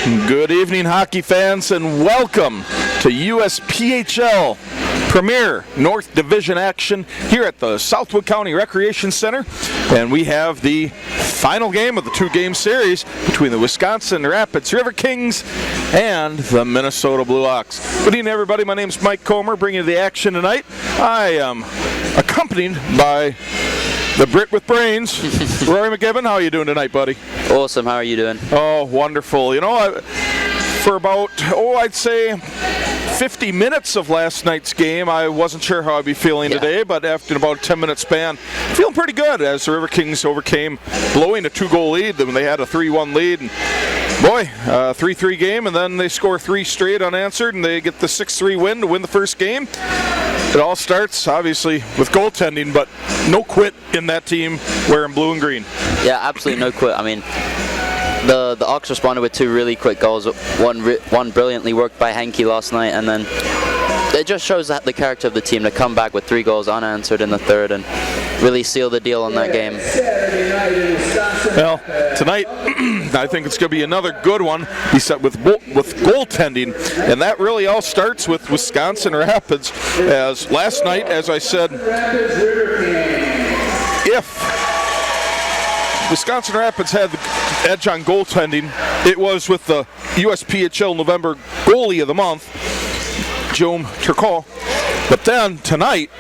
Good evening, hockey fans, and welcome to USPHL Premier North Division action here at the Southwood County Recreation Center. And we have the final game of the two-game series between the Wisconsin Rapids Riverkings and the Minnesota Blue Ox. Good evening, everybody. My name is Mike Comer, bringing you the action tonight. I am accompanied by the Brit with brains, Rory McGibbon. How are you doing tonight, buddy? Awesome. How are you doing? Oh, wonderful. You know, for about, I'd say 50 minutes of last night's game, I wasn't sure how I'd be feeling today, but after about a 10-minute span, feeling pretty good as the Riverkings overcame blowing a 2-goal lead when they had a 3-1 lead. And boy, 3-3 game, and then they score 3 straight unanswered, and they get the 6-3 win to win the first game. It all starts, obviously, with goaltending, but no quit in that team wearing blue and green. Yeah, absolutely no quit. I mean, the Ox responded with 2 really quick goals. One brilliantly worked by Henke last night, and then it just shows that the character of the team to come back with 3 goals unanswered in the third and really seal the deal on that game. Well, tonight, I think it's going to be another good one with goaltending, and that really all starts with Wisconsin Rapids. As last night, as I said, if Wisconsin Rapids had the edge on goaltending, it was with the USPHL November goalie of the month, Joe Turcot. But then tonight,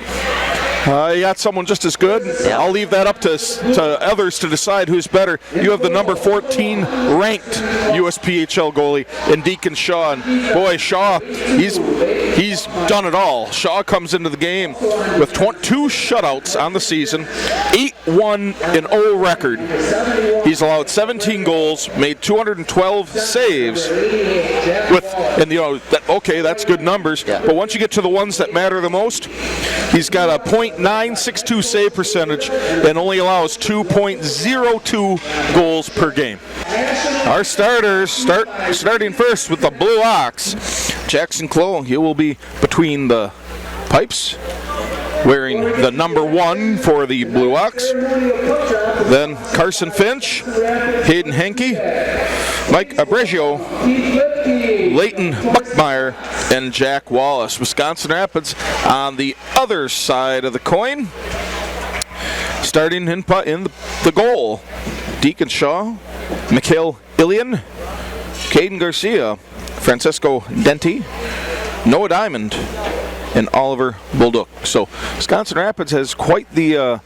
you got someone just as good. Yeah. I'll leave that up to others to decide who's better. You have the number 14 ranked USPHL goalie in Deacon Shaw. And boy, Shaw, he's done it all. Shaw comes into the game with 2 shutouts on the season, 8-1-0 record. He's allowed 17 goals, made 212 saves. That's good numbers. Yeah. But once you get to the ones that matter the most, he's got a .962 save percentage and only allows 2.02 goals per game. Our starters starting first with the Blue Ox. Jackson Clow, he will be between the pipes, wearing the number 1 for the Blue Ox. Then Carson Finch, Hayden Henke, Mike Abregio, Leighton Buckmeyer, and Jack Wallace. Wisconsin Rapids on the other side of the coin. Starting in the goal, Deacon Shaw, Mikhail Ilian, Caden Garcia, Francisco Denti, Noah Diamond, and Oliver Bullduk. So Wisconsin Rapids has quite the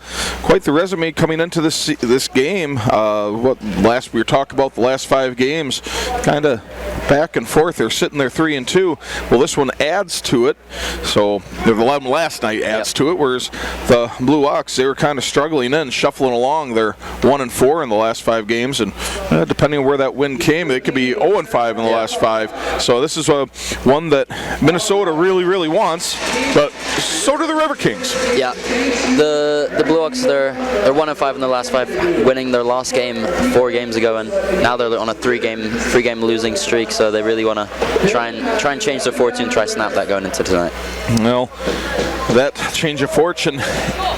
resume coming into this game. We were talking about the last 5 games, kind of back and forth. They're sitting there 3-2. Well, this one adds to it. So the 11 last night adds to it. Whereas the Blue Ox, they were kind of struggling in, shuffling along. They're 1-4 in the last 5 games, and depending on where that win came, it could be 0-5 in the last 5. So this is one that Minnesota really, really wants. But so do the Riverkings. Yeah, the Blue Ox, they're 1-5 in the last 5, winning their last game 4 games ago, and now they're on a 3-game losing streak. So they really want to try and change their fortune, try to snap that going into tonight. Well, that change of fortune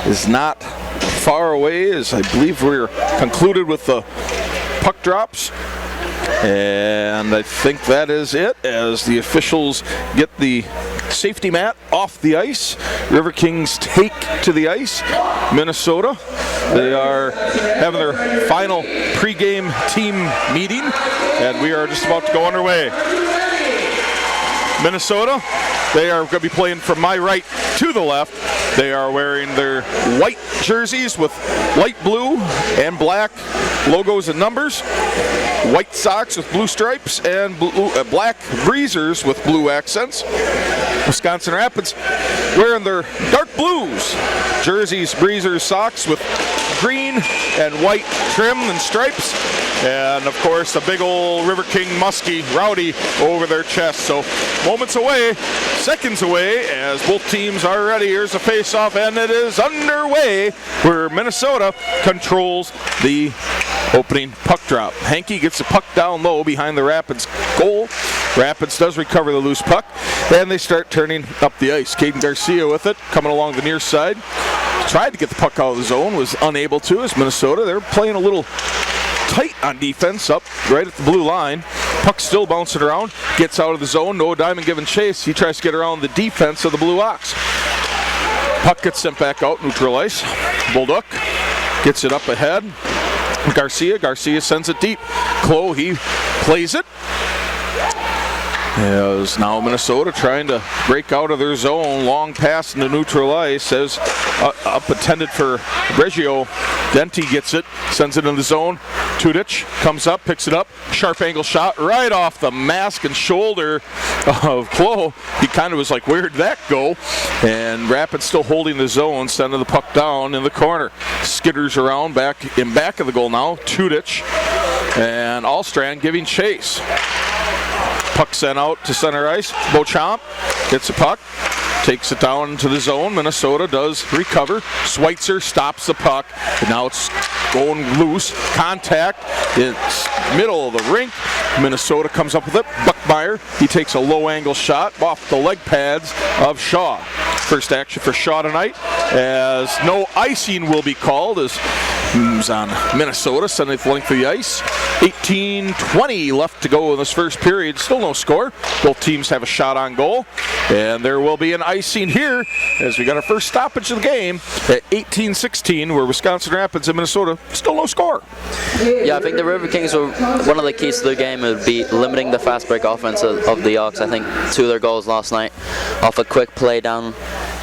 is not far away, as I believe we're concluded with the puck drops. And I think that is it, as the officials get the safety mat off the ice. Riverkings take to the ice. Minnesota, they are having their final pregame team meeting, and we are just about to go underway. Minnesota, they are going to be playing from my right to the left. They are wearing their white jerseys with light blue and black logos and numbers, white socks with blue stripes, and black breezers with blue accents. Wisconsin Rapids wearing their dark blues jerseys, breezers, socks with green and white trim and stripes, and of course a big old River King muskie rowdy over their chest. So moments away, seconds away, as both teams are ready. Here's a face-off, and it is underway, where Minnesota controls the opening puck drop. Henke gets the puck down low behind the Rapids goal. Rapids does recover the loose puck, and they start turning up the ice. Caden Garcia with it, coming along the near side. Tried to get the puck out of the zone, was unable to, as Minnesota, they're playing a little tight on defense up right at the blue line. Puck still bouncing around, gets out of the zone, Noah Diamond giving chase. He tries to get around the defense of the Blue Ox. Puck gets sent back out, neutral ice. Bolduc gets it up ahead. Garcia sends it deep. Clough, he plays it. As now Minnesota trying to break out of their zone. Long pass into neutral ice. As up intended for Reggio. Denti gets it, sends it in the zone. Tudich comes up, picks it up. Sharp angle shot right off the mask and shoulder of Clough. He kind of was like, where'd that go? And Rapids still holding the zone, sending the puck down in the corner. Skitters around back of the goal now. Tudich and Allstrand giving chase. Puck sent out to center ice. Beauchamp gets the puck, takes it down into the zone. Minnesota does recover. Schweitzer stops the puck. And now it's going loose. Contact. It's middle of the rink. Minnesota comes up with it. Buckmeyer, he takes a low angle shot off the leg pads of Shaw. First action for Shaw tonight, as no icing will be called as moves on Minnesota, 7th length of the ice. 18:20 left to go in this first period. Still no score. Both teams have a shot on goal. And there will be an icing here as we got our first stoppage of the game at 18:16, where Wisconsin Rapids and Minnesota still no score. Yeah, I think the Riverkings were one of the keys to their game would be limiting the fast break offense of the Ox. I think 2 of their goals last night off a quick play down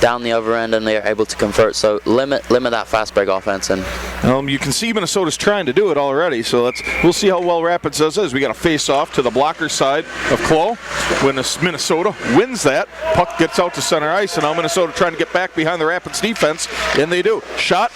the other end, and they are able to convert. So limit that fast break offense. And you can see Minnesota's trying to do it already. So we'll see how well Rapids does this. We got a face off to the blocker side of Clough. When Minnesota wins that, puck gets out to center ice, and now Minnesota trying to get back behind the Rapids defense, and they do. Shot,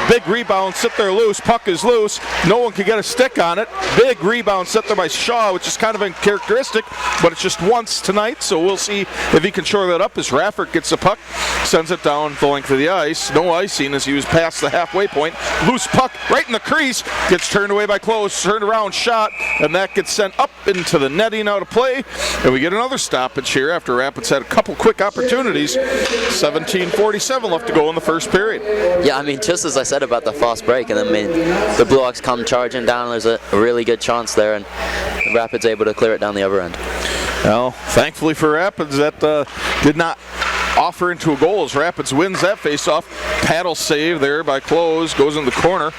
big rebound, sit there loose. Puck is loose. No one can get a stick on it. Big rebound set there by Shaw, which is kind of uncharacteristic, but it's just once tonight. So we'll see if he can shore that up as Raffert gets the puck. Sends it down the length of the ice. No icing as he was past the halfway point. Loose puck right in the crease. Gets turned away by Clough. Turned around shot. And that gets sent up into the netting out of play. And we get another stoppage here after Rapids had a couple quick opportunities. 17:47 left to go in the first period. Yeah, I mean, just as I said about the fast break, and then the Blue Ox come charging down. There's a really good chance there, and Rapids able to clear it down the other end. Well, thankfully for Rapids, that did not offer into a goal as Rapids wins that faceoff. Paddle save there by Clough, goes in the corner.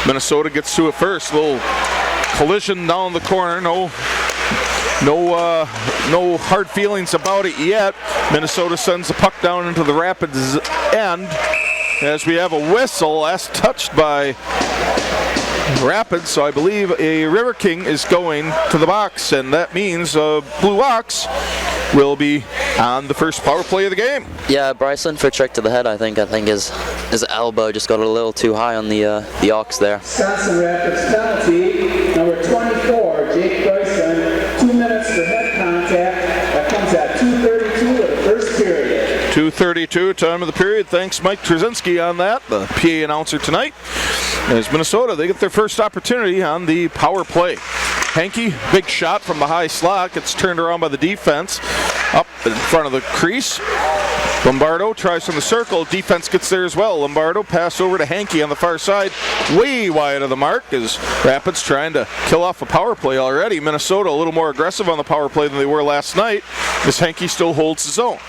Minnesota gets to it first. Little collision down the corner. No hard feelings about it yet. Minnesota sends the puck down into the Rapids end as we have a whistle. Last touched by Rapids, so I believe a River King is going to the box, and that means Blue Ox will be on the first power play of the game. Yeah, Bryson for trick to the head. I think his elbow just got a little too high on the Ox there. Wisconsin Rapids penalty, number 24, Jake Bryson, 2 minutes for head contact. That comes at 2:32 of the first period. 2:32, time of the period. Thanks, Mike Trzynski, on that, the PA announcer tonight. As Minnesota, they get their first opportunity on the power play. Hankey, big shot from the high slot, gets turned around by the defense, up in front of the crease. Lombardo tries from the circle, defense gets there as well. Lombardo pass over to Hankey on the far side, way wide of the mark as Rapids trying to kill off a power play already. Minnesota a little more aggressive on the power play than they were last night as Hankey still holds the zone.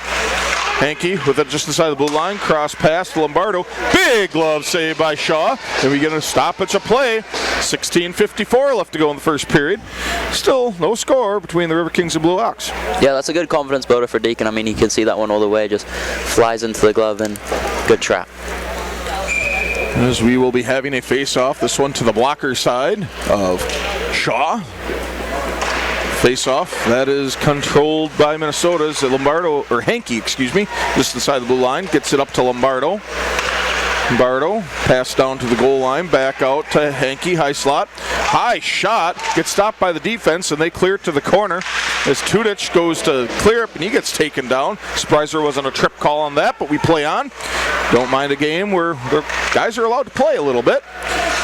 Hankey with it just inside the blue line, cross pass to Lombardo. Big glove save by Shaw. And we get a stoppage of play. 16:54 left to go in the first period. Still no score between the Riverkings and Blue Ox. Yeah, that's a good confidence builder for Deacon. I mean, you can see that one all the way. Just flies into the glove and good trap. As we will be having a face-off, this one to the blocker side of Shaw. Face-off, that is controlled by Minnesota's Lombardo, or Hankey, excuse me, just inside the blue line, gets it up to Lombardo. Lombardo, pass down to the goal line, back out to Hankey, high slot. High shot, gets stopped by the defense, and they clear it to the corner as Tudich goes to clear it, and he gets taken down. Surprised there wasn't a trip call on that, but we play on. Don't mind a game where the guys are allowed to play a little bit.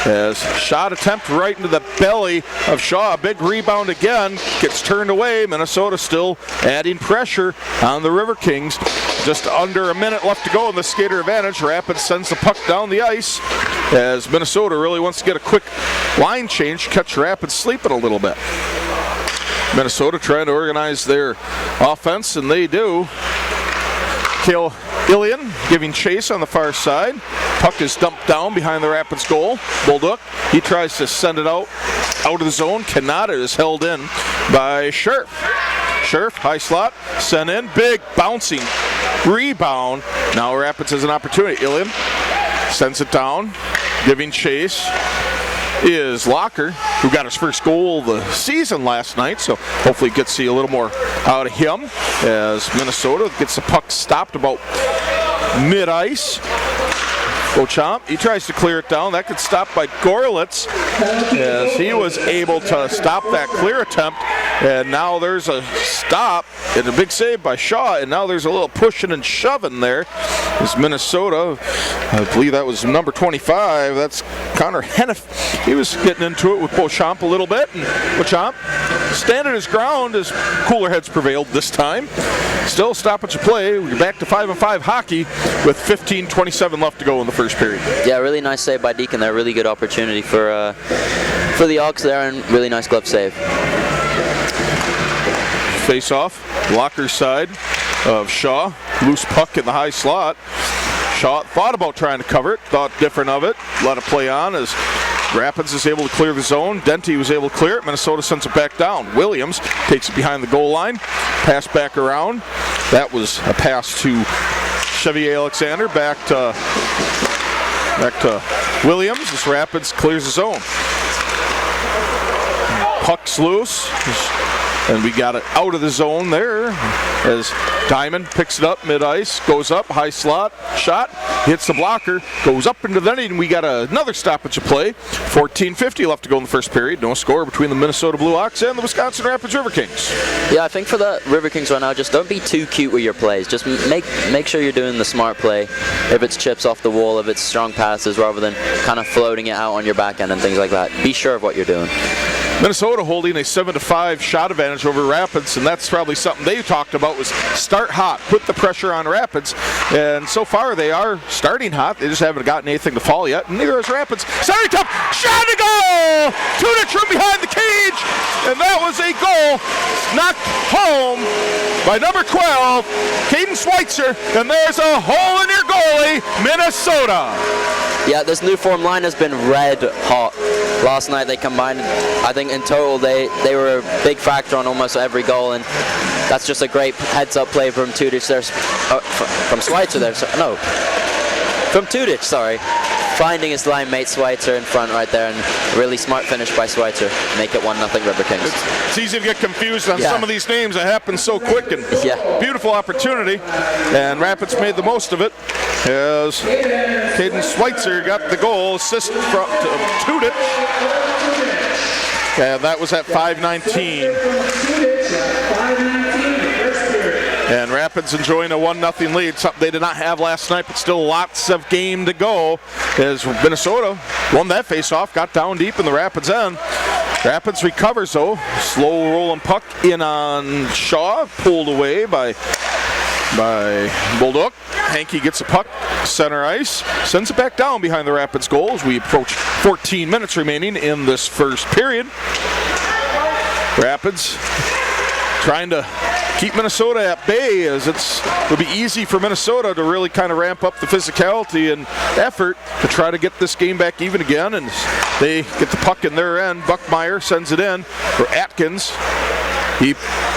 As shot attempt right into the belly of Shaw. Big rebound again. Gets turned away. Minnesota still adding pressure on the Riverkings. Just under a minute left to go in the skater advantage. Rapids sends the puck down the ice as Minnesota really wants to get a quick line change. Catch Rapids sleeping a little bit. Minnesota trying to organize their offense, and they do. Kale Ilian giving chase on the far side. Puck is dumped down behind the Rapids goal. Bolduc, he tries to send it out of the zone. Cannot. It is held in by Scherf. Scherf, high slot, sent in. Big bouncing rebound. Now Rapids has an opportunity. Ilian sends it down, giving chase is Locker, who got his first goal of the season last night, so hopefully get to see a little more out of him as Minnesota gets the puck stopped about mid-ice. Beauchamp, he tries to clear it down. That gets stopped by Gorlitz as he was able to stop that clear attempt. And now there's a stop and a big save by Shaw. And now there's a little pushing and shoving there. As Minnesota, I believe that was number 25. That's Connor Hennef. He was getting into it with Beauchamp a little bit. And Beauchamp standing his ground as cooler heads prevailed this time. Still stoppage of play. We're back to 5-on-5 hockey with 15:27 left to go in the first period. Yeah, really nice save by Deacon there. Really good opportunity for the Ox there, and really nice glove save. Face off, Locker's side of Shaw. Loose puck in the high slot. Shaw thought about trying to cover it, thought different of it. Let it play on as Rapids is able to clear the zone. Denty was able to clear it. Minnesota sends it back down. Williams takes it behind the goal line. Pass back around. That was a pass to Chevier Alexander. Back to Williams as Rapids clears the zone. Puck's loose. And we got it out of the zone there as Diamond picks it up mid-ice, goes up, high slot, shot, hits the blocker, goes up into the net, and we got another stoppage of play. 14:50 left to go in the first period. No score between the Minnesota Blue Ox and the Wisconsin Rapids Riverkings. Yeah, I think for the Riverkings right now, just don't be too cute with your plays. Just make sure you're doing the smart play. If it's chips off the wall, if it's strong passes, rather than kind of floating it out on your back end and things like that. Be sure of what you're doing. Minnesota holding a 7-5 shot advantage over Rapids, and that's probably something they talked about was start hot, put the pressure on Rapids, and so far they are starting hot. They just haven't gotten anything to fall yet, and neither has Rapids. Center top, shot to goal! Tudich from behind the cage, and that was a goal knocked home by number 12, Caden Schweitzer, and there's a hole in your goalie, Minnesota. Yeah, this new form line has been red hot. Last night they combined, I think in total they were a big factor on almost every goal, and that's just a great heads-up play from Tudich there, from Schweitzer there, from Tudich, sorry. Finding his line mate Schweitzer in front right there, and really smart finish by Schweitzer. Make it 1-0 Riverkings. It's easy to get confused on some of these names. It happens so quick, and beautiful opportunity, and Rapids made the most of it as Caden Schweitzer got the goal, assist from Tudich, and that was at 5:19. And Rapids enjoying a 1-0 lead, something they did not have last night, but still lots of game to go as Minnesota won that face-off, got down deep in the Rapids end. Rapids recovers though, slow rolling puck in on Shaw, pulled away by Bolduc. Hankey gets the puck, center ice, sends it back down behind the Rapids goal as we approach 14 minutes remaining in this first period. Rapids trying to keep Minnesota at bay, as it'll be easy for Minnesota to really kind of ramp up the physicality and effort to try to get this game back even again, and they get the puck in their end. Buckmeyer sends it in for Atkins. He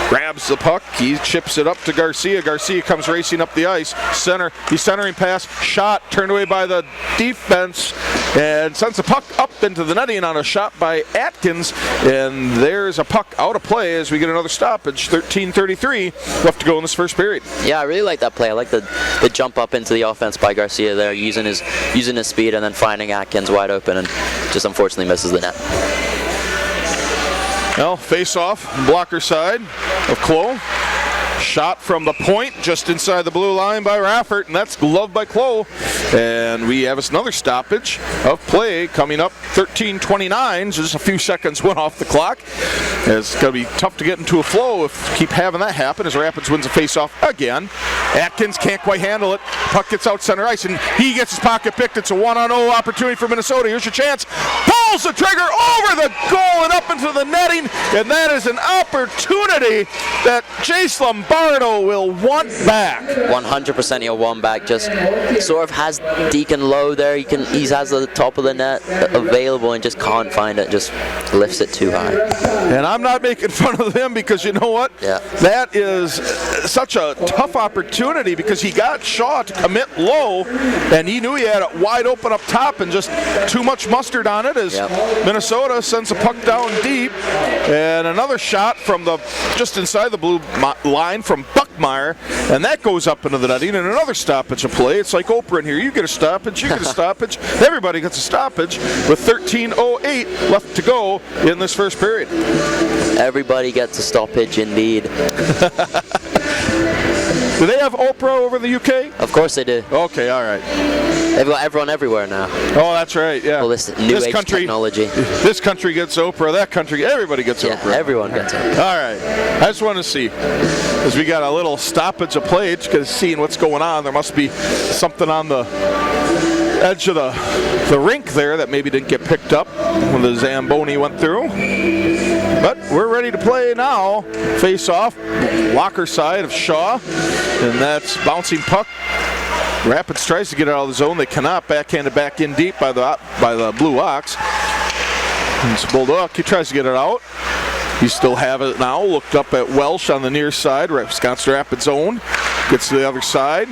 grabs the puck, he chips it up to Garcia. Garcia comes racing up the ice. He's centering pass, shot, turned away by the defense, and sends the puck up into the netting on a shot by Atkins. And there's a puck out of play as we get another stoppage. 13:33 left to go in this first period. Yeah, I really like that play. I like the jump up into the offense by Garcia there, using his speed and then finding Atkins wide open, and just unfortunately misses the net. Well, face off, blocker side of Clough. Shot from the point just inside the blue line by Raffert, and that's gloved by Clough. And we have another stoppage of play coming up, 13:29. Just a few seconds went off the clock. It's going to be tough to get into a flow if keep having that happen as Rapids wins a face-off again. Atkins can't quite handle it. Puck gets out center ice, and he gets his pocket picked. It's a 1-on-0 opportunity for Minnesota. Here's your chance. Pulls the trigger over the goal and up into the netting, and that is an opportunity that Jace Lombardo will want back. 100% he'll want back. Just sort of has Deacon low there. He has the top of the net available and just can't find it. Just lifts it too high. And I'm not making fun of him because you know what? Yeah. That is such a tough opportunity because he got Shaw to commit low, and he knew he had it wide open up top and just too much mustard on it as Minnesota sends a puck down deep. And another shot from just inside the blue line from Buckmeyer, and that goes up into the netting, and another stoppage of play. It's like Oprah in here. You get a stoppage, you get a stoppage. Everybody gets a stoppage with 13:08 left to go in this first period. Everybody gets a stoppage indeed. Do they have Oprah over the UK? Of course they do. Okay, all right. They've got everyone everywhere now. Oh, that's right, yeah. Well, this new age technology. This country gets Oprah, that country, everybody gets Oprah. Everyone gets Oprah. All right. I just want to see, as we got a little stoppage of play, because seeing what's going on, there must be something on the edge of the rink there that maybe didn't get picked up when the Zamboni went through. But we're ready to play now. Face off, locker side of Shaw, and that's bouncing puck. Rapids tries to get out of the zone. They cannot. Backhanded back in deep by the Blue Ox. It's Bulldog. He tries to get it out. He still have it now. Looked up at Welsh on the near side. Wisconsin Rapids zone. Gets to the other side.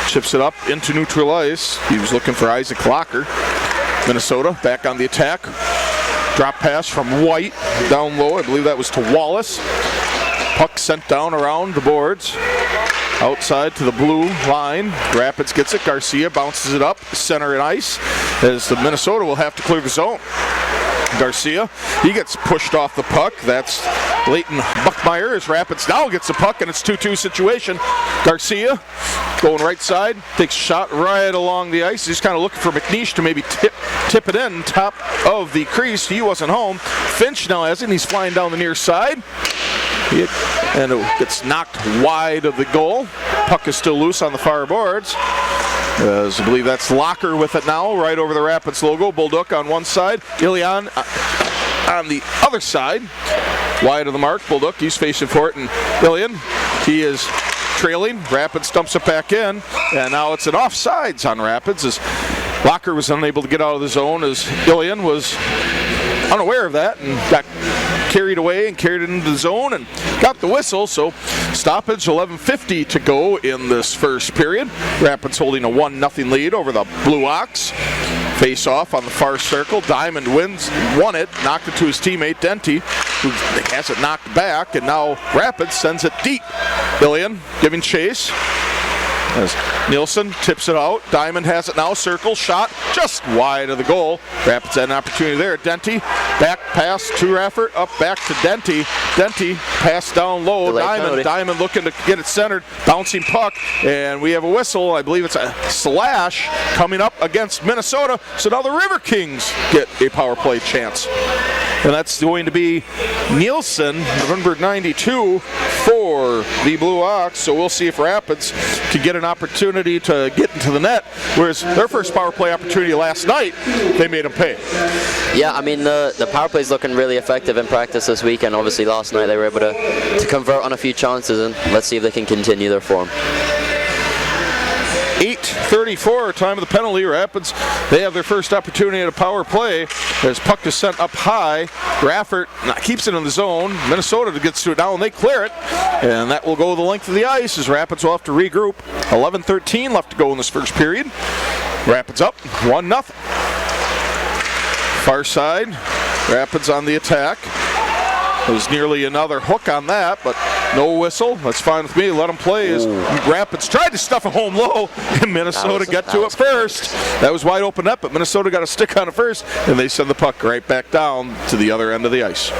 Chips it up into neutral ice. He was looking for Isaac Locker. Minnesota back on the attack. Drop pass from White down low. I believe that was to Wallace. Puck sent down around the boards. Outside to the blue line. Rapids gets it. Garcia bounces it up. Center and ice as the Minnesota will have to clear the zone. Garcia, he gets pushed off the puck. That's Leighton Buckmeyer as Rapids now gets the puck, and it's 2-2 situation. Garcia going right side, takes a shot right along the ice. He's kind of looking for McNeish to maybe tip it in top of the crease. He wasn't home. Finch now has it, and he's flying down the near side. And it gets knocked wide of the goal. Puck is still loose on the far boards. As I believe that's Locker with it now, right over the Rapids logo. Bulldog on one side, Ilian on the other side. Wide of the mark, Bulldog, he's facing for it, and Ilian, he is trailing. Rapids dumps it back in, and now it's an offsides on Rapids as Locker was unable to get out of the zone as Ilian was unaware of that and got carried away and carried it into the zone and got the whistle. So stoppage, 11:50 to go in this first period. Rapids holding a 1-0 lead over the Blue Ox. Face off on the far circle. Diamond won it, knocked it to his teammate Denty, who has it knocked back, and now Rapids sends it deep. Ilian giving chase. As Nielsen tips it out. Diamond has it now. Circle shot just wide of the goal. Rapids had an opportunity there. Denty back pass to Raffert. Up back to Denty. Denty pass down low. Diamond looking to get it centered. Bouncing puck. And we have a whistle. I believe it's a slash coming up against Minnesota. So now the Riverkings get a power play chance. And that's going to be Nielsen, number 92, for the Blue Ox. So we'll see if Rapids can get an opportunity to get into the net. Whereas their first power play opportunity last night, they made them pay. Yeah, I mean, the power play is looking really effective in practice this week. And obviously last night they were able to convert on a few chances. And let's see if they can continue their form. 8:34, time of the penalty. Rapids, they have their first opportunity at a power play as puck is sent up high. Raffert keeps it in the zone. Minnesota gets to it now and they clear it. And that will go the length of the ice as Rapids will have to regroup. 11:13 left to go in this first period. Rapids up 1-0. Far side, Rapids on the attack. There's nearly another hook on that, but no whistle. That's fine with me. Let them play as Rapids tried to stuff it home low, and Minnesota got to it first. That was wide open up, but Minnesota got a stick on it first, and they send the puck right back down to the other end of the ice.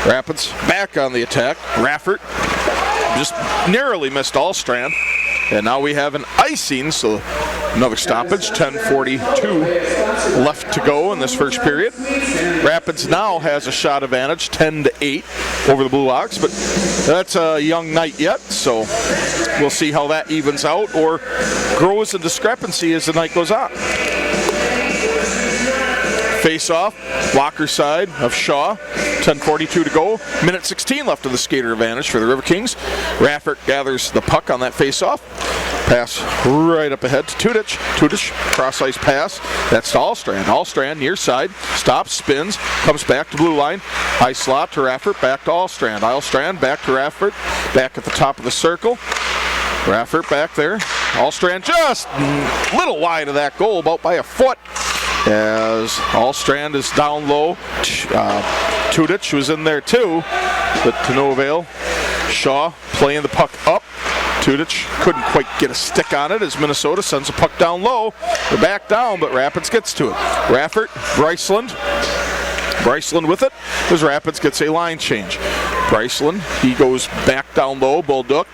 Rapids back on the attack. Raffert just narrowly missed Allstrand, and now we have an icing, so Another stoppage, 10:42 left to go in this first period. Rapids now has a shot advantage, 10-8 over the Blue Ox, but that's a young night yet, so we'll see how that evens out or grows in discrepancy as the night goes on. Face off, blocker side of Shaw, 10:42 to go. Minute 16 left of the skater advantage for the Riverkings. Raffert gathers the puck on that face off. Pass right up ahead to Tudich. Tudich, cross ice pass. That's to Allstrand. Allstrand near side, stops, spins, comes back to blue line. High slot to Raffert, back to Allstrand. Allstrand back to Raffert, back at the top of the circle. Raffert back there. Allstrand just a little wide of that goal, about by a foot. As Allstrand is down low. Tudich was in there too, but to no avail. Shaw playing the puck up. Tudich couldn't quite get a stick on it as Minnesota sends a puck down low. They're back down, but Rapids gets to it. Raffert, Bryceland with it as Rapids gets a line change. Bryceland, he goes back down low, Bolduc.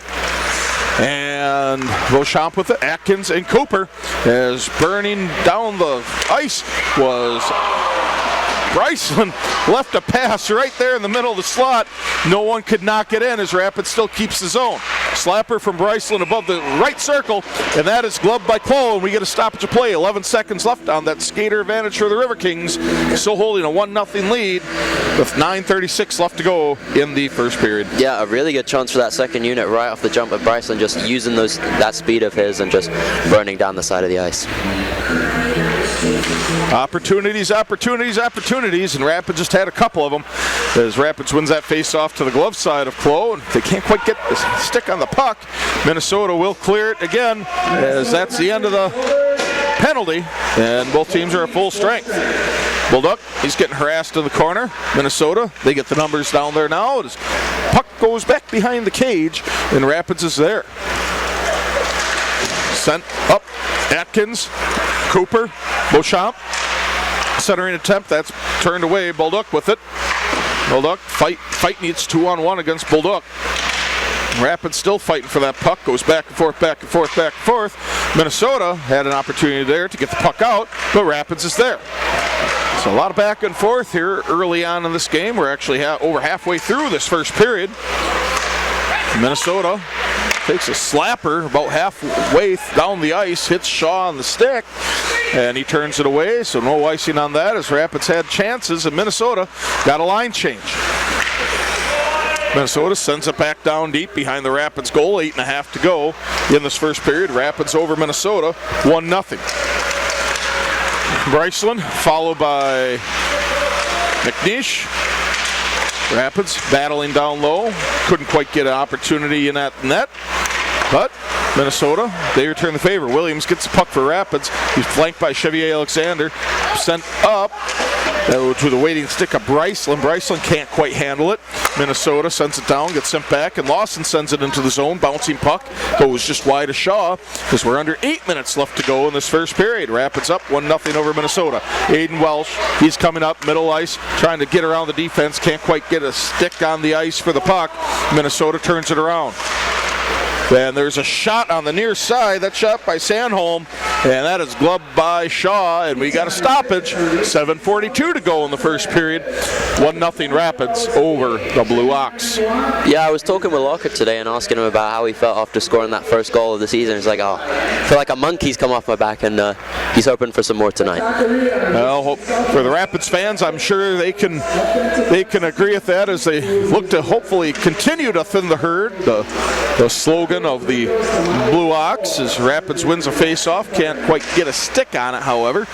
And Beauchamp with it, Atkins and Cooper as burning down the ice was Bryceland. Left a pass right there in the middle of the slot. No one could knock it in as Rapids still keeps the zone. Slapper from Bryceland above the right circle, and that is gloved by Cole, and we get a stoppage of play. 11 seconds left on that skater advantage for the Riverkings. Still holding a 1-0 lead with 9:36 left to go in the first period. Yeah, a really good chance for that second unit right off the jump of Bryceland, just using that speed of his and just burning down the side of the ice. Opportunities, and Rapids just had a couple of them as Rapids wins that face-off to the glove side of Clough, and they can't quite get the stick on the puck. Minnesota will clear it again as that's the end of the penalty, and both teams are at full strength. Bolduc, he's getting harassed in the corner. Minnesota, they get the numbers down there now. His puck goes back behind the cage, and Rapids is there. Sent up, Atkins, Cooper, Beauchamp. Centering attempt, that's turned away. Bolduc with it. Bolduc, fight needs 2-on-1 against Bolduc. Rapids still fighting for that puck. Goes back and forth, back and forth, back and forth. Minnesota had an opportunity there to get the puck out, but Rapids is there. So a lot of back and forth here early on in this game. We're actually over halfway through this first period. Minnesota takes a slapper about halfway down the ice, hits Shaw on the stick, and he turns it away, so no icing on that as Rapids had chances, and Minnesota got a line change. Minnesota sends it back down deep behind the Rapids goal, 8.5 to go in this first period. Rapids over Minnesota, 1-0. Bryceland followed by McNeish. Rapids battling down low, couldn't quite get an opportunity in that net, but Minnesota, they return the favor. Williams gets the puck for Rapids. He's flanked by Chevier Alexander, sent up to the waiting stick of Bryceland. Bryceland can't quite handle it. Minnesota sends it down, gets sent back, and Lawson sends it into the zone. Bouncing puck goes just wide of Shaw because we're under 8 minutes left to go in this first period. Rapids up 1-0 over Minnesota. Aiden Welsh, he's coming up middle ice, trying to get around the defense. Can't quite get a stick on the ice for the puck. Minnesota turns it around. And there's a shot on the near side. That shot by Sandholm, and that is gloved by Shaw, and we got a stoppage. 7:42 to go in the first period. 1-0 Rapids over the Blue Ox. Yeah, I was talking with Lockhart today and asking him about how he felt after scoring that first goal of the season. He's like, oh, I feel like a monkey's come off my back, and he's hoping for some more tonight. Well, for the Rapids fans, I'm sure they can agree with that as they look to hopefully continue to thin the herd. The slogan of the Blue Ox as Rapids wins a face-off. Can't quite get a stick on it, however.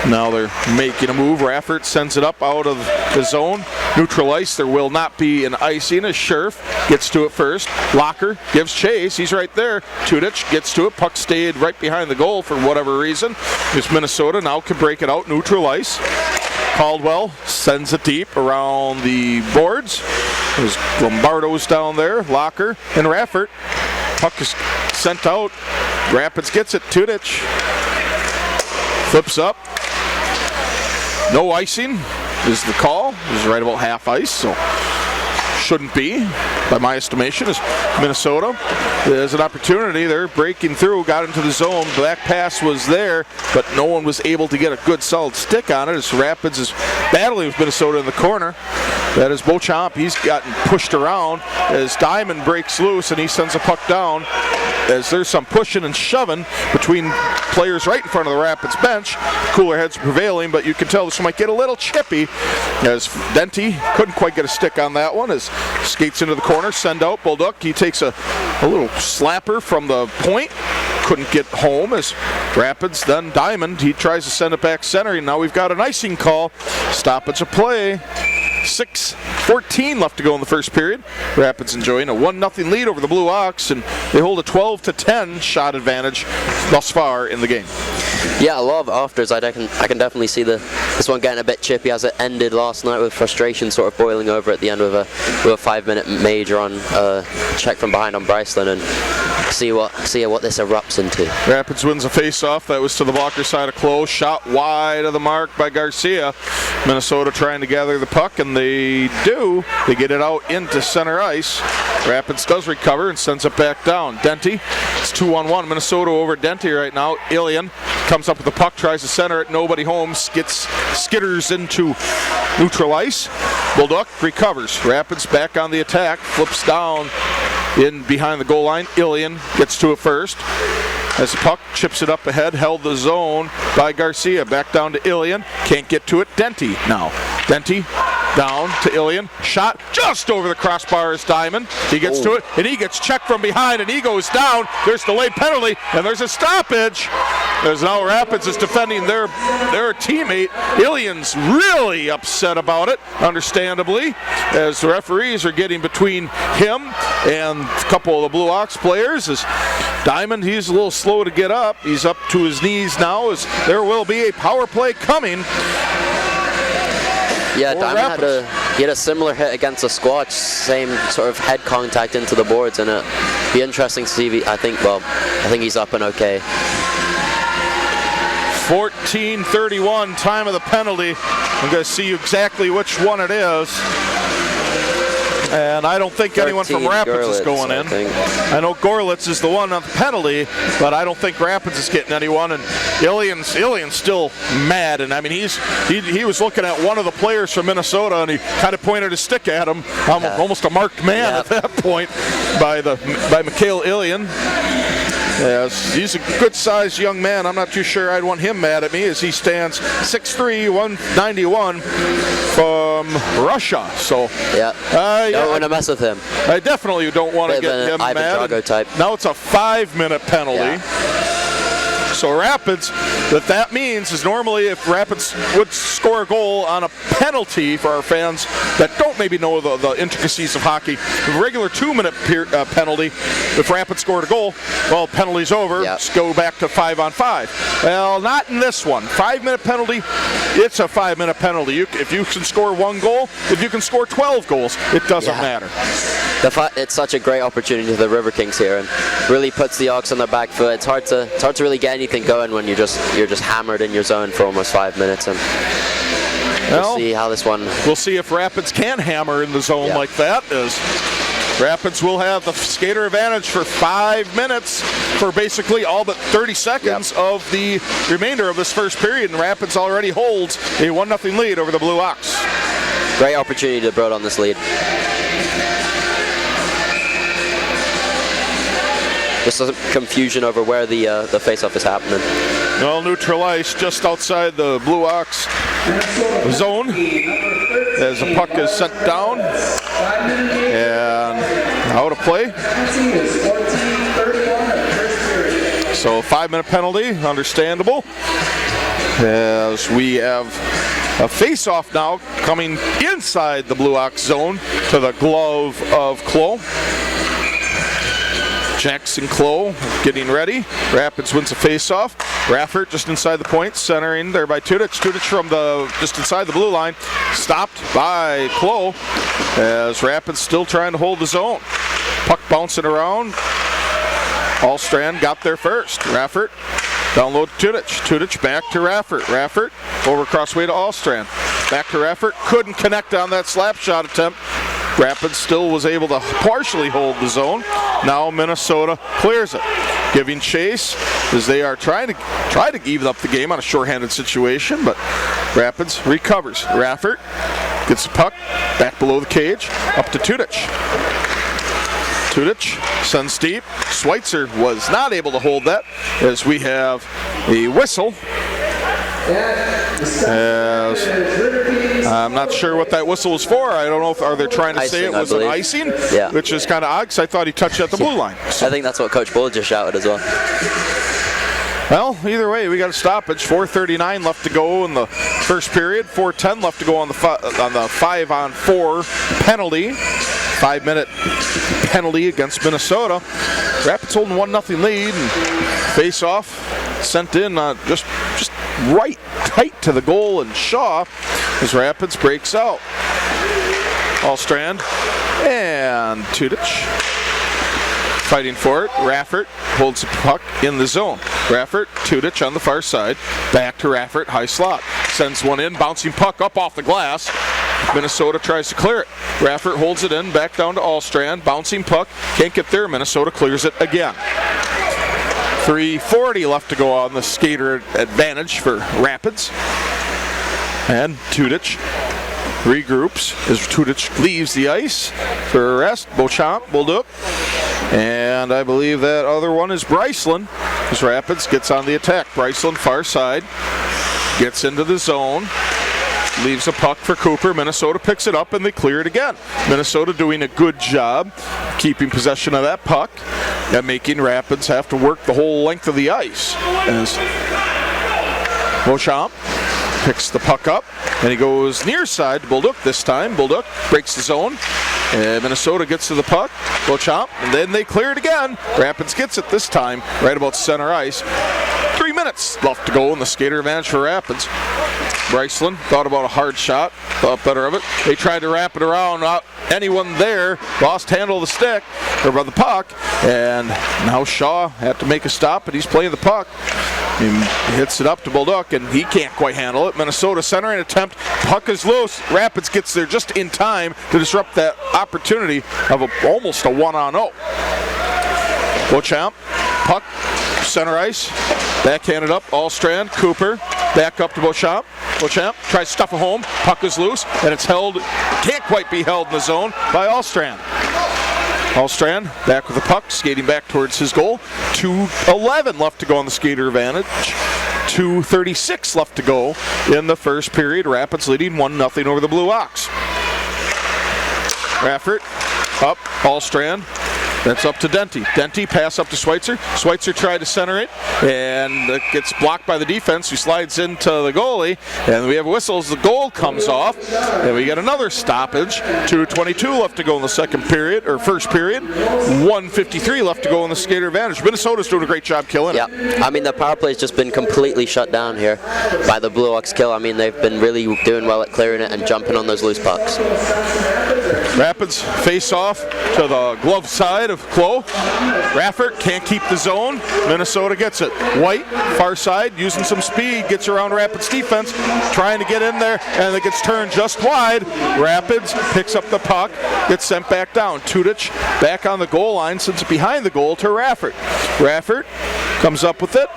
Now they're making a move. Raffert sends it up out of the zone. Neutral ice. There will not be an icing as Scherf gets to it first. Locker gives chase. He's right there. Tudich gets to it. Puck stayed right behind the goal for whatever reason. This Minnesota now can break it out. Neutral ice. Caldwell sends it deep around the boards. There's Lombardo's down there. Locker and Raffert. Puck is sent out. Rapids gets it. Tudich flips up. No icing is the call. This is right about half ice. So shouldn't be, by my estimation, is Minnesota. There's an opportunity. They're breaking through, got into the zone. Back pass was there, but no one was able to get a good solid stick on it as Rapids is battling with Minnesota in the corner. That is Beauchamp. He's gotten pushed around as Diamond breaks loose and he sends a puck down as there's some pushing and shoving between players right in front of the Rapids bench. Cooler heads prevailing, but you can tell this might get a little chippy as Denty couldn't quite get a stick on that one as skates into the corner, send out Bolduc. He takes a little slapper from the point. Couldn't get home as Rapids, then Diamond. He tries to send it back center, and now we've got an icing call. Stoppage of play. 6:14 left to go in the first period. Rapids enjoying a 1-0 lead over the Blue Ox, and they hold a 12-10 shot advantage thus far in the game. Yeah, a lot of afters. I can definitely see this one getting a bit chippy as it ended last night with frustration sort of boiling over at the end with a 5-minute major on check from behind on Bryceland, and see what this erupts into. Rapids wins a face-off. That was to the blocker side of close. Shot wide of the mark by Garcia. Minnesota trying to gather the puck, and they do. They get it out into center ice. Rapids does recover and sends it back down. Denty, it's 2-on-1. Minnesota over Denty right now. Ilian comes up with the puck, tries to center it. Nobody home. Skitters into neutral ice. Bolduc recovers. Rapids back on the attack. Flips down in behind the goal line. Ilian gets to it first. As the puck chips it up ahead, held the zone by Garcia. Back down to Ilian. Can't get to it. Denty now. Denty down to Ilian. Shot just over the crossbar is Diamond. He gets to it, and he gets checked from behind, and he goes down. There's delayed penalty, and there's a stoppage. As now Rapids is defending their teammate. Ilian's really upset about it, understandably, as the referees are getting between him and a couple of the Blue Ox players. As Diamond, he's a little slow to get up. He's up to his knees now, as there will be a power play coming. Yeah, Diamond had a similar hit against the Squatch, same sort of head contact into the boards, and it'd be interesting to see. I think he's up and okay. 14:31, time of the penalty. I'm going to see exactly which one it is. And I don't think anyone from Rapids is going in. I know Gorlitz is the one on the penalty, but I don't think Rapids is getting anyone. And Ilian's still mad. And I mean, he was looking at one of the players from Minnesota, and he kind of pointed his stick at him. Almost a marked man at that point by Mikhail Ilian. Yes, he's a good-sized young man. I'm not too sure I'd want him mad at me as he stands 6'3", 191 from Russia. So don't want to mess with him. I definitely don't want to get him Ivan mad. Drago type. Now it's a 5-minute penalty. Yeah. So Rapids, that means is normally if Rapids would score a goal on a penalty, for our fans that don't maybe know the intricacies of hockey, the regular 2-minute penalty, if Rapids scored a goal, well, penalty's over, just go back to 5-on-5. Well, not in this one. 5-minute penalty, it's a 5-minute penalty. If you can score one goal, if you can score 12 goals, it doesn't matter. It's such a great opportunity for the Riverkings here, and really puts the Ox on their back foot. It's hard to really get anything going when you're just hammered in your zone for almost 5 minutes, and we'll see how this one. We'll see if Rapids can hammer in the zone like that. As Rapids will have the skater advantage for 5 minutes for basically all but 30 seconds of the remainder of this first period, and Rapids already holds a 1-0 lead over the Blue Ox. Great opportunity to build on this lead. Just some confusion over where the face-off is happening. Well, neutral ice just outside the Blue Ox zone as the puck is sent down and out of play. So 5-minute penalty, understandable. As we have a face-off now coming inside the Blue Ox zone to the glove of Klo. Jackson Klo getting ready. Rapids wins a face-off. Raffert just inside the point, centering there by Tudic. Tudic from just inside the blue line. Stopped by Klo as Rapids still trying to hold the zone. Puck bouncing around. Allstrand got there first. Raffert down low to Tudic. Tudic back to Raffert. Raffert over crossway to Allstrand. Back to Raffert. Couldn't connect on that slap shot attempt. Rapids still was able to partially hold the zone. Now Minnesota clears it, giving chase as they are trying to even up the game on a shorthanded situation, but Rapids recovers. Raffert gets the puck back below the cage, up to Tudich. Tudich sends deep. Schweitzer was not able to hold that as we have a whistle. I'm not sure what that whistle was for. I don't know if are they trying to icing, say it was an icing, yeah. Which is kind of odd because I thought he touched at the blue line. I think that's what Coach Bull just shouted as well. Well, either way, we got a stoppage. 4:39 left to go in the first period. 4:10 left to go on the 5-on-4 penalty. 5-minute penalty against Minnesota. Rapids holding 1-0 lead, and face-off sent in just right tight to the goal, and Shaw as Rapids breaks out. Allstrand and Tudich fighting for it. Raffert holds the puck in the zone. Raffert, Tudich on the far side. Back to Raffert, high slot. Sends one in, bouncing puck up off the glass. Minnesota tries to clear it. Raffert holds it in, back down to Allstrand. Bouncing puck, can't get there. Minnesota clears it again. 3:40 left to go on the skater advantage for Rapids. And Tudich regroups as Tudich leaves the ice for a rest. Beauchamp, Bolduc. And I believe that other one is Bryceland as Rapids gets on the attack. Bryceland far side, gets into the zone, leaves a puck for Cooper. Minnesota picks it up and they clear it again. Minnesota doing a good job keeping possession of that puck and making Rapids have to work the whole length of the ice. As Beauchamp picks the puck up and he goes near side to Bolduc this time. Bolduc breaks the zone and Minnesota gets to the puck. Beauchamp, and then they clear it again. Rapids gets it this time right about center ice. 3 minutes left to go in the skater advantage for Rapids. Bryceland thought about a hard shot, thought better of it. They tried to wrap it around, not anyone there, lost handle of the stick, or by the puck, and now Shaw had to make a stop, but he's playing the puck. He hits it up to Bolduc, and he can't quite handle it. Minnesota centering attempt, puck is loose. Rapids gets there just in time to disrupt that opportunity of almost a 1-on-0. Beauchamp, puck, center ice, backhanded up, Allstrand, Cooper, back up to Beauchamp. Beauchamp tries to stuff it home, puck is loose, and it's held, can't quite be held in the zone by Allstrand. Allstrand back with the puck, skating back towards his goal. 2:11 left to go on the skater advantage. 2:36 left to go in the first period. Rapids leading 1-0 over the Blue Ox. Raffert up, Allstrand. That's up to Denty. Denty pass up to Schweitzer. Schweitzer tried to center it, and it gets blocked by the defense, who slides into the goalie, and we have whistles. The goal comes off, and we get another stoppage. 2:22 left to go in the second period, or first period. 1:53 left to go in the skater advantage. Minnesota's doing a great job killing it. Yeah, I mean, the power play's just been completely shut down here by the Blue Ox kill. I mean, they've been really doing well at clearing it and jumping on those loose pucks. Rapids face off to the glove side of Clough. Raffert can't keep the zone. Minnesota gets it. White, far side, using some speed, gets around Rapids defense, trying to get in there, and it gets turned just wide. Rapids picks up the puck, gets sent back down. Tudich back on the goal line, sends it behind the goal to Raffert. Raffert comes up with it.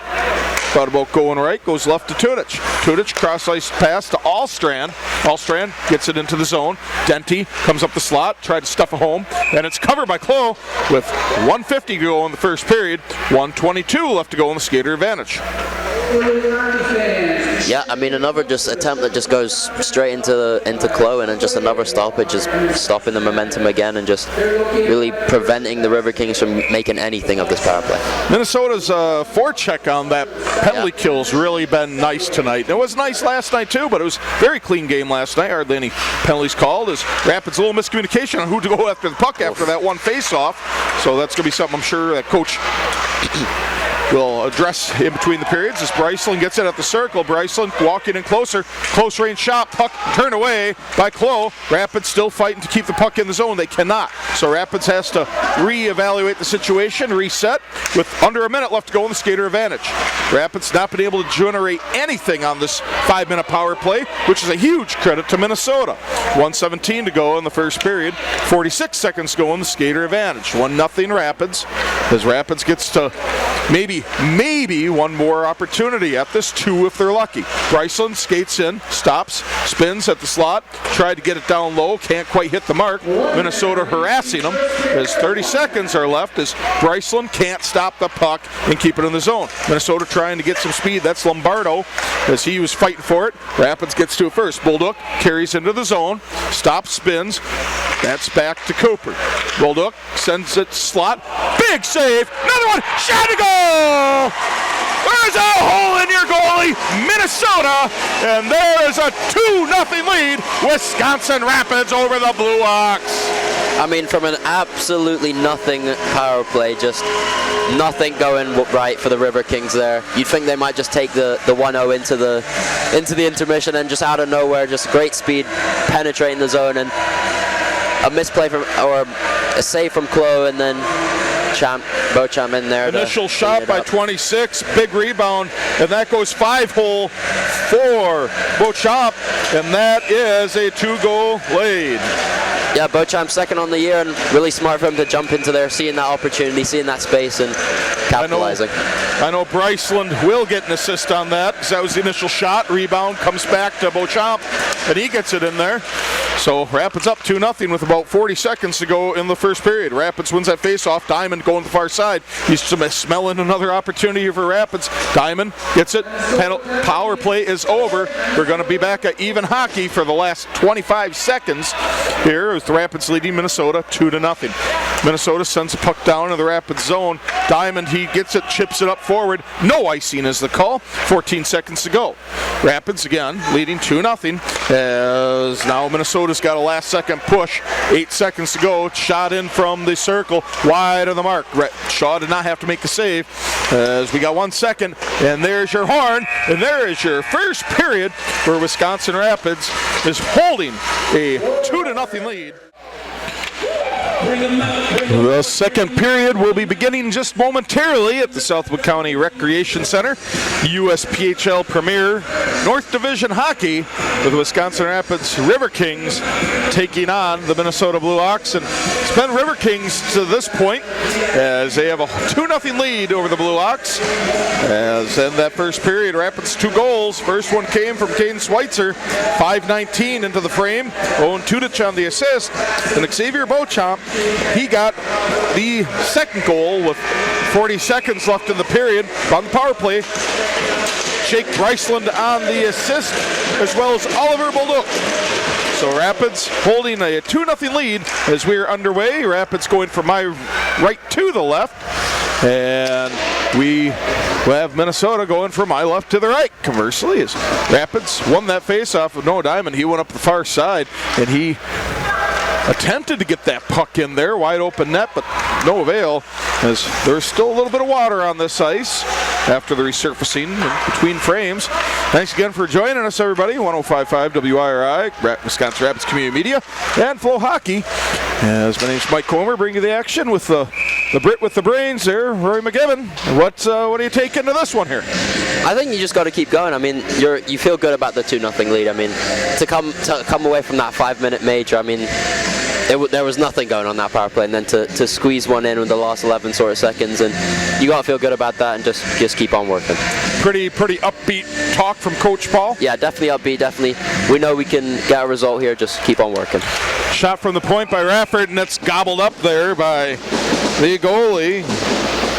Thought about going right, goes left to Tudich. Tudich cross-ice pass to Allstrand. Allstrand gets it into the zone. Denty comes up the slot, tried to stuff it home, and it's covered by Clough with 1:50 to go in the first period. 1:22 left to go in the skater advantage. Yeah, I mean, another just attempt that just goes straight into Clough, and then just another stoppage, just stopping the momentum again and just really preventing the Riverkings from making anything of this power play. Minnesota's forecheck on that penalty kill's really been nice tonight. It was nice last night too, but it was a very clean game last night. Hardly any penalties called. As Rapids a little miscommunication on who to go after the puck after that one face-off. So that's going to be something I'm sure that Coach will address in between the periods as Bryceland gets it at the circle. Bryceland walking in closer. Close range shot. Puck turned away by Clough. Rapids still fighting to keep the puck in the zone. They cannot. So Rapids has to reevaluate the situation, reset, with under a minute left to go in the skater advantage. Rapids not been able to generate anything on this 5-minute power play, which is a huge credit to Minnesota. 1:17 to go in the first period. 46 seconds to go in the skater advantage. 1-0 Rapids, as Rapids gets to maybe one more opportunity at this, 2 if they're lucky. Bryceland skates in, stops, spins at the slot, tried to get it down low, can't quite hit the mark. Minnesota harassing them as 30 seconds are left as Bryceland can't stop the puck and keep it in the zone. Minnesota trying to get some speed. That's Lombardo as he was fighting for it. Rapids gets to it first. Bolduc carries into the zone, stops, spins. That's back to Cooper. Bolduc sends it slot. Big save. Another one. Shot to goal. There's a hole in your goalie, Minnesota, and there is a 2-0 lead. Wisconsin Rapids over the Blue Hawks. I mean, from an absolutely nothing power play, just nothing going right for the Riverkings there. You'd think they might just take the 1-0 into the intermission, and just out of nowhere, just great speed, penetrating the zone, and a misplay or a save from Clough, and then Beauchamp in there. Initial shot by 26, big rebound, and that goes 5-hole for Beauchamp, and that is a 2-goal lead. Yeah, Beauchamp second on the year, and really smart for him to jump into there, seeing that opportunity, seeing that space, and capitalizing. I know Bryceland will get an assist on that, because that was the initial shot. Rebound comes back to Beauchamp, and he gets it in there. So Rapids up 2-0 with about 40 seconds to go in the first period. Rapids wins that face-off. Diamond going to the far side. He's smelling another opportunity for Rapids. Diamond gets it. Power play is over. We're going to be back at even hockey for the last 25 seconds here with the Rapids leading Minnesota 2-0. Minnesota sends the puck down in the Rapids zone. Diamond, he gets it, chips it up forward. No icing is the call. 14 seconds to go. Rapids again leading 2-0 as now Minnesota's got a last second push. 8 seconds to go. Shot in from the circle wide of the mark. Shaw did not have to make the save as we got 1 second, and there's your horn, and there is your first period where Wisconsin Rapids is holding a 2-0 lead. The second period will be beginning just momentarily at the Southwood County Recreation Center. USPHL Premier North Division Hockey with Wisconsin Rapids Riverkings taking on the Minnesota Blue Hawks. And it's been Riverkings to this point as they have a 2-0 lead over the Blue Hawks. As in that first period, Rapids 2 goals. First one came from Caden Schweitzer, 5:19 into the frame. Owen Tudich on the assist. And Xavier Beauchamp, he got the second goal with 40 seconds left in the period on the power play. Jake Bryceland on the assist, as well as Oliver Bolduc. So Rapids holding a 2-0 lead as we are underway. Rapids going from my right to the left. And we have Minnesota going from my left to the right. Conversely, as Rapids won that face-off with Noah Diamond, he went up the far side, and he attempted to get that puck in there, wide open net, but no avail, as there's still a little bit of water on this ice after the resurfacing in between frames. Thanks again for joining us, everybody. 105.5 WIRI, Wisconsin Rapids Community Media, and Flow Hockey. As my name's Mike Comer, bringing you the action with the Brit with the brains there, Rory McGibbon. What do you take into this one here? I think you just got to keep going. I mean, you feel good about the 2-0 lead. I mean, to come away from that 5-minute major, I mean, there was nothing going on that power play, and then to squeeze one in with the last 11 sort of seconds, and you got to feel good about that and just keep on working. Pretty upbeat talk from Coach Paul. Yeah, definitely upbeat. Definitely, we know we can get a result here. Just keep on working. Shot from the point by Rafford, and that's gobbled up there by the goalie,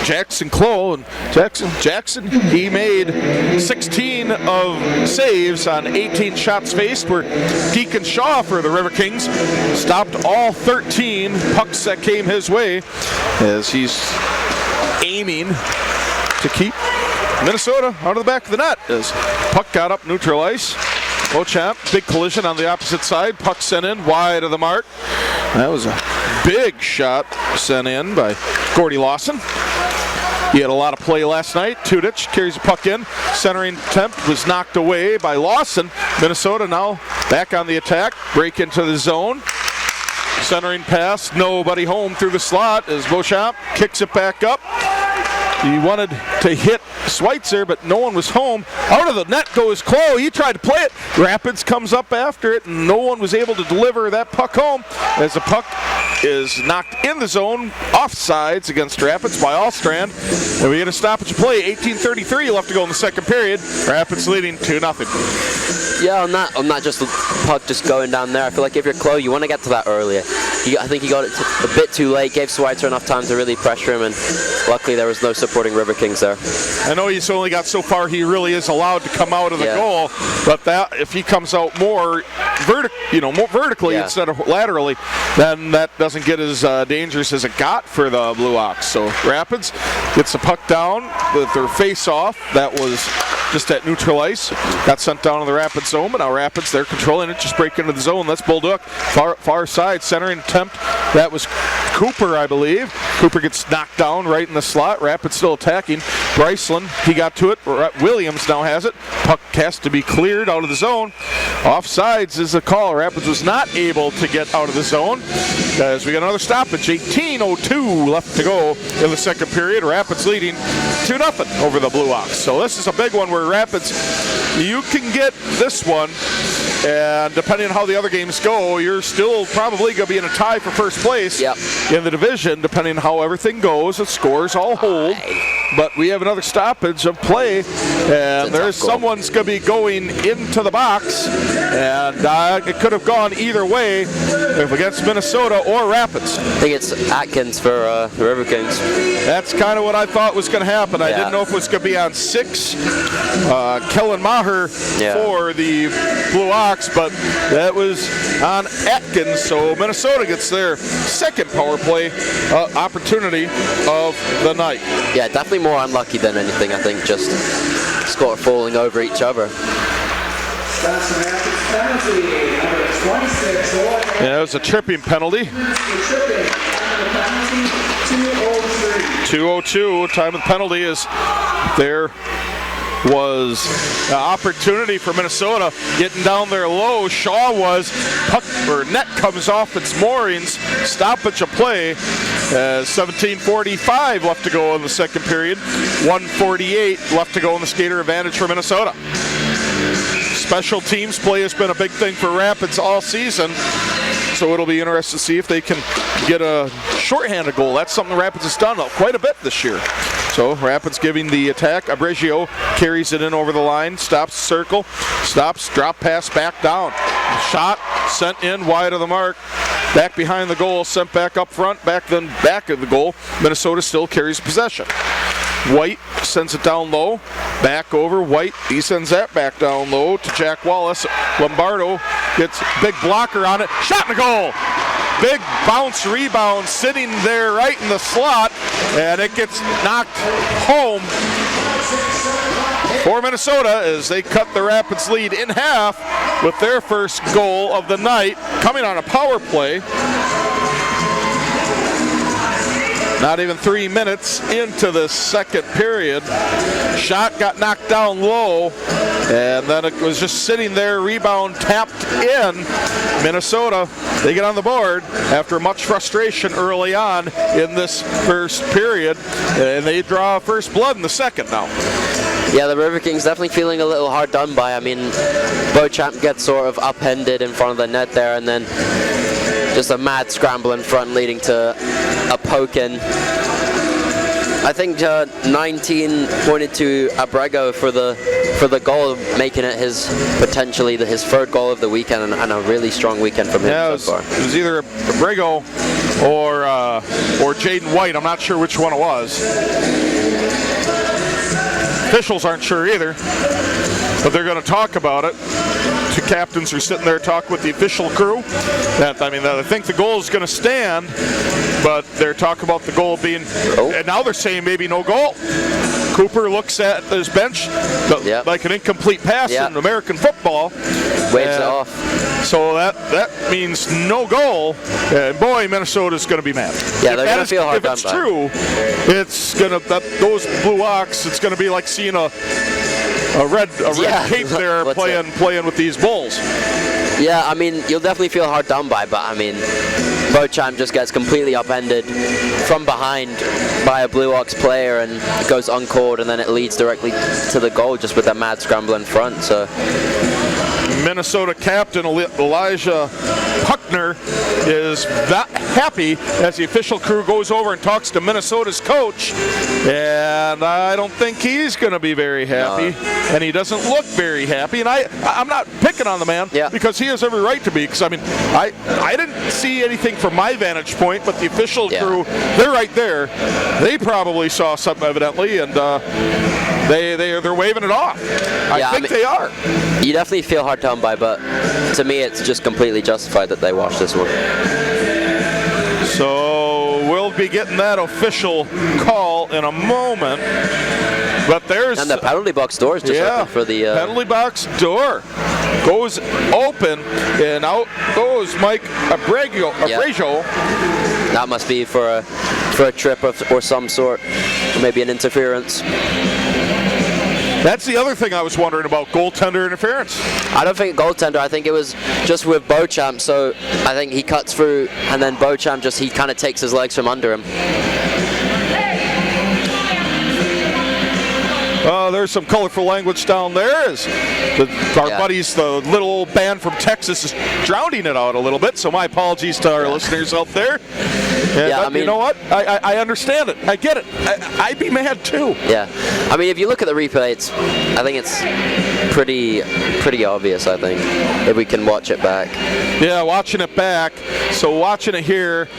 Jackson Clough. And Jackson, he made 16 of saves on 18 shots faced, where Deacon Shaw for the Riverkings stopped all 13 pucks that came his way as he's aiming to keep Minnesota out of the back of the net as puck got up neutral ice. Beauchamp, big collision on the opposite side. Puck sent in wide of the mark. That was a big shot sent in by Gordy Lawson. He had a lot of play last night. Tudich carries the puck in. Centering attempt was knocked away by Lawson. Minnesota now back on the attack. Break into the zone. Centering pass, nobody home through the slot as Beauchamp kicks it back up. He wanted to hit Schweitzer, but no one was home. Out of the net goes Clough. He tried to play it. Rapids comes up after it, and no one was able to deliver that puck home as the puck is knocked in the zone, offsides against Rapids by Allstrand. And we get a stoppage play. 18:33 left to go in the second period. Rapids leading 2-0. Yeah, on that just the puck just going down there. I feel like if you're Clough, you want to get to that earlier. I think he got it a bit too late, gave Schweitzer enough time to really pressure him, and luckily there was no supporting Riverkings there. I know he's only got so far he really is allowed to come out of the goal, but that if he comes out more vertically instead of laterally, then that doesn't get as dangerous as it got for the Blue Ox. So Rapids gets the puck down with their face-off. That was just at neutral ice. Got sent down to the Rapids zone, but now Rapids, they're controlling it, just break into the zone. That's Bolduc, far side, centering attempt. That was Cooper, I believe. Cooper gets knocked down right in the slot. Rapids still attacking. Bryceland, he got to it. Williams now has it. Puck has to be cleared out of the zone. Offsides is the call. Rapids was not able to get out of the zone as we got another stoppage. 18:02 left to go in the second period. Rapids leading 2-0 over the Blue Ox. So this is a big one where Rapids, you can get this one, and depending on how the other games go, you're still probably going to be in a tie for first place in the division, depending on how everything goes. The scores all hold. But we have another stoppage of play, and there's someone's going to be going into the box, and it could have gone either way if against Minnesota or Rapids. I think it's Atkins for the Riverkings. That's kind of what I thought was going to happen. I didn't know if it was going to be on 6, Kellen Maher for the Blue Ox, but that was on Atkins, so Minnesota gets their second power play opportunity of the night. Yeah, definitely more unlucky than anything, I think, just score falling over each other. Yeah, it was a tripping penalty. 2:02, time of the penalty is there. Was an opportunity for Minnesota getting down there low. Shaw was, puck or net comes off its moorings, stoppage of play. 17:45 left to go in the second period. 1:48 left to go in the skater advantage for Minnesota. Special teams play has been a big thing for Rapids all season, so it'll be interesting to see if they can get a shorthanded goal. That's something Rapids has done quite a bit this year. So Rapids giving the attack. Abregio carries it in over the line, stops circle, stops, drop pass back down. Shot sent in wide of the mark. Back behind the goal, sent back up front, back of the goal. Minnesota still carries possession. White sends it down low, back over. White, he sends that back down low to Jack Wallace. Lombardo gets big blocker on it, shot in the goal. Big bounce rebound sitting there right in the slot, and it gets knocked home for Minnesota as they cut the Rapids lead in half with their first goal of the night, coming on a power play. Not even 3 minutes into the second period. Shot got knocked down low, and then it was just sitting there, rebound tapped in. Minnesota, they get on the board after much frustration early on in this first period, and they draw first blood in the second now. Yeah, the Riverkings definitely feeling a little hard done by. I mean, Beauchamp gets sort of upended in front of the net there, and then just a mad scramble in front leading to a poke in. I think 19 pointed to Abrego for the goal, making it his third goal of the weekend, and a really strong weekend from him so far. It was either Abrego or Jaden White. I'm not sure which one it was. Officials aren't sure either, but they're going to talk about it. Two captains are sitting there talking with the official crew. I think the goal is going to stand, but they're talking about the goal being, and now they're saying maybe no goal. Cooper looks at his bench like an incomplete pass in American football. Waves it off. So that means no goal, and boy, Minnesota's going to be mad. Yeah, they're going to feel hard done by. If it's true, it's going to those Blue Ox. It's going to be like seeing a red cape there playing with these Bulls. Yeah, I mean, you'll definitely feel hard done by, but I mean, Beauchamp just gets completely upended from behind by a Blue Ox player and goes uncalled, and then it leads directly to the goal just with that mad scramble in front. So Minnesota captain Elijah Puckner is not happy as the official crew goes over and talks to Minnesota's coach, and I don't think he's going to be very happy, and he doesn't look very happy, and I'm not picking on the man because he has every right to be, because I mean I didn't see anything from my vantage point, but the official crew, they're right there, they probably saw something evidently, and they're waving it off. I think they are. You definitely feel hard done by, but to me it's just completely justified that they watched this one. So we'll be getting that official call in a moment. But there's and the penalty box door is just open for the penalty box door goes open, and out goes Mike Abrego. That must be for a trip or some sort, or maybe an interference. That's the other thing I was wondering about, goaltender interference. I don't think goaltender. I think it was just with Beauchamp. So I think he cuts through, and then Beauchamp he kind of takes his legs from under him. There's some colorful language down there as our buddies, the little old band from Texas, is drowning it out a little bit, so my apologies to our listeners out there. And I mean, you know what? I understand it. I get it. I'd be mad too. Yeah. I mean, if you look at the replay, I think it's pretty obvious, I think, if we can watch it back. Yeah, watching it back. So watching it here,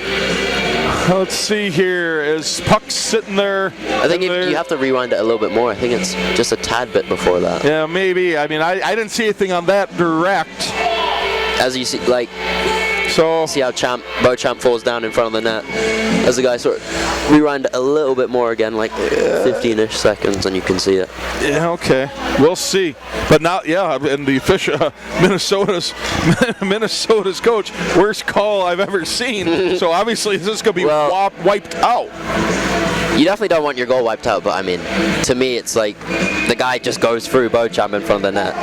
let's see here, is puck sitting there? I think you have to rewind it a little bit more. I think it's just a tad bit before that. Yeah, maybe. I mean, I didn't see anything on that direct. As you see, see how Beauchamp falls down in front of the net. As the guy sort of rewind it a little bit more again, like 15-ish seconds, and you can see it. Yeah, okay. We'll see. But now, and the official, Minnesota's coach, worst call I've ever seen. So obviously this is going to be wiped out. You definitely don't want your goal wiped out, but I mean, to me, it's like the guy just goes through Beauchamp in front of the net.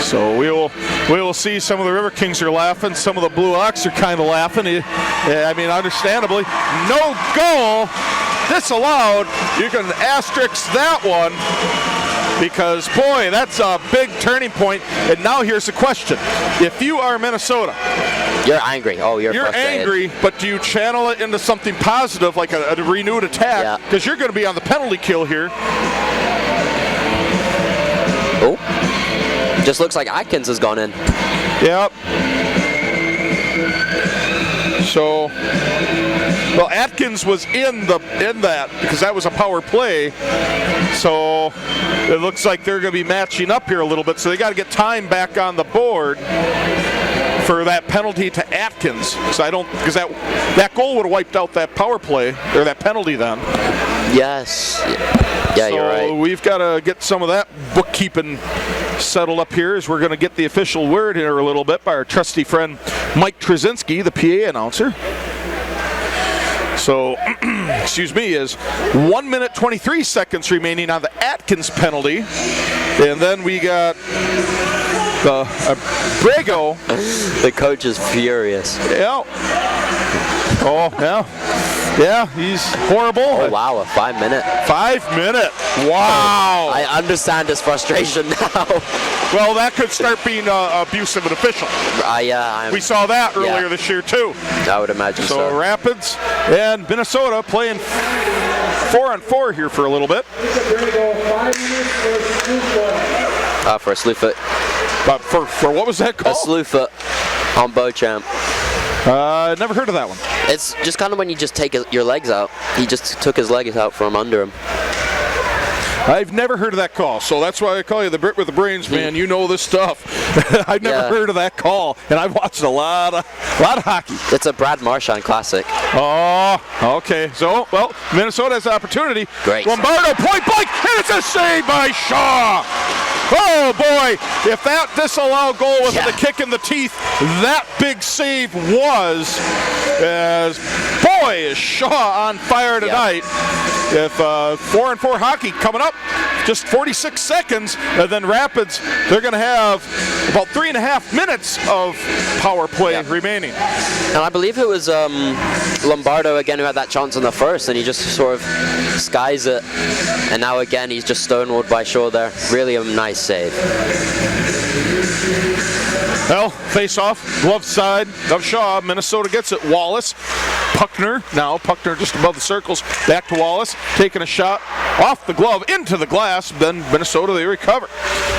So we will see. Some of the Riverkings are laughing. Some of the Blue Ox are kind of laughing. I mean, understandably. No goal. Disallowed. You can asterisk that one because, boy, that's a big turning point. And now here's the question. If you are Minnesota, you're angry. Oh, you're frustrated. Angry, but do you channel it into something positive, like a renewed attack? Because you're going to be on the penalty kill here. Oh. Just looks like Atkins has gone in. Yep. So, well, Atkins was in that because that was a power play. So it looks like they're going to be matching up here a little bit. So they got to get time back on the board for that penalty to Atkins. Because that goal would have wiped out that power play or that penalty then. Yes. Yeah, so you're right. We've got to get some of that bookkeeping settled up here as we're going to get the official word here a little bit by our trusty friend Mike Trzynski, the PA announcer. So, excuse me, is 1 minute 23 seconds remaining on the Atkins penalty. And then we got the Brego. The coach is furious. Yeah. Oh, yeah. Yeah, he's horrible. Oh, wow, a 5 minute. 5 minute. Wow. I understand his frustration now. Well, that could start being abuse of an official. We saw that earlier this year, too. I would imagine so. So Rapids and Minnesota playing 4-on-4 here for a little bit. For a slew foot. But for what was that called? A slew foot on Beauchamp. Never heard of that one. It's just kind of when you just take your legs out. He just took his legs out from under him. I've never heard of that call, so that's why I call you the Brit with the brains, man. You know this stuff. I've never heard of that call, and I've watched a lot of hockey. It's a Brad Marchand classic. Oh, okay. So, well, Minnesota has the opportunity. Great Lombardo, point blank, and it's a save by Shaw. Oh, boy. If that disallowed goal wasn't a kick in the teeth, that big save was. As, boy, is Shaw on fire tonight. If 4-on-4 hockey coming up, just 46 seconds, and then Rapids, they're going to have about 3.5 minutes of power play remaining. And I believe it was Lombardo again who had that chance in the first, and he just sort of skies it. And now again, he's just stonewalled by Shaw there. Really a nice save. Well, face off, glove side of Shaw. Minnesota gets it. Wallace, Puckner just above the circles. Back to Wallace, taking a shot off the glove into the glass. Then Minnesota, they recover.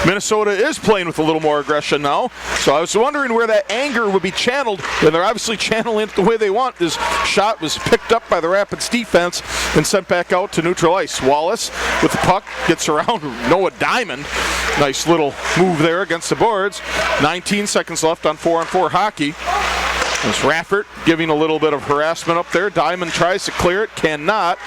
Minnesota is playing with a little more aggression now. So I was wondering where that anger would be channeled, and they're obviously channeling it the way they want. This shot was picked up by the Rapids defense and sent back out to neutral ice. Wallace with the puck gets around Noah Diamond. Nice little move there against the boards. 19 seconds left on 4-on-4 hockey. There's Raffert giving a little bit of harassment up there. Diamond tries to clear it, cannot.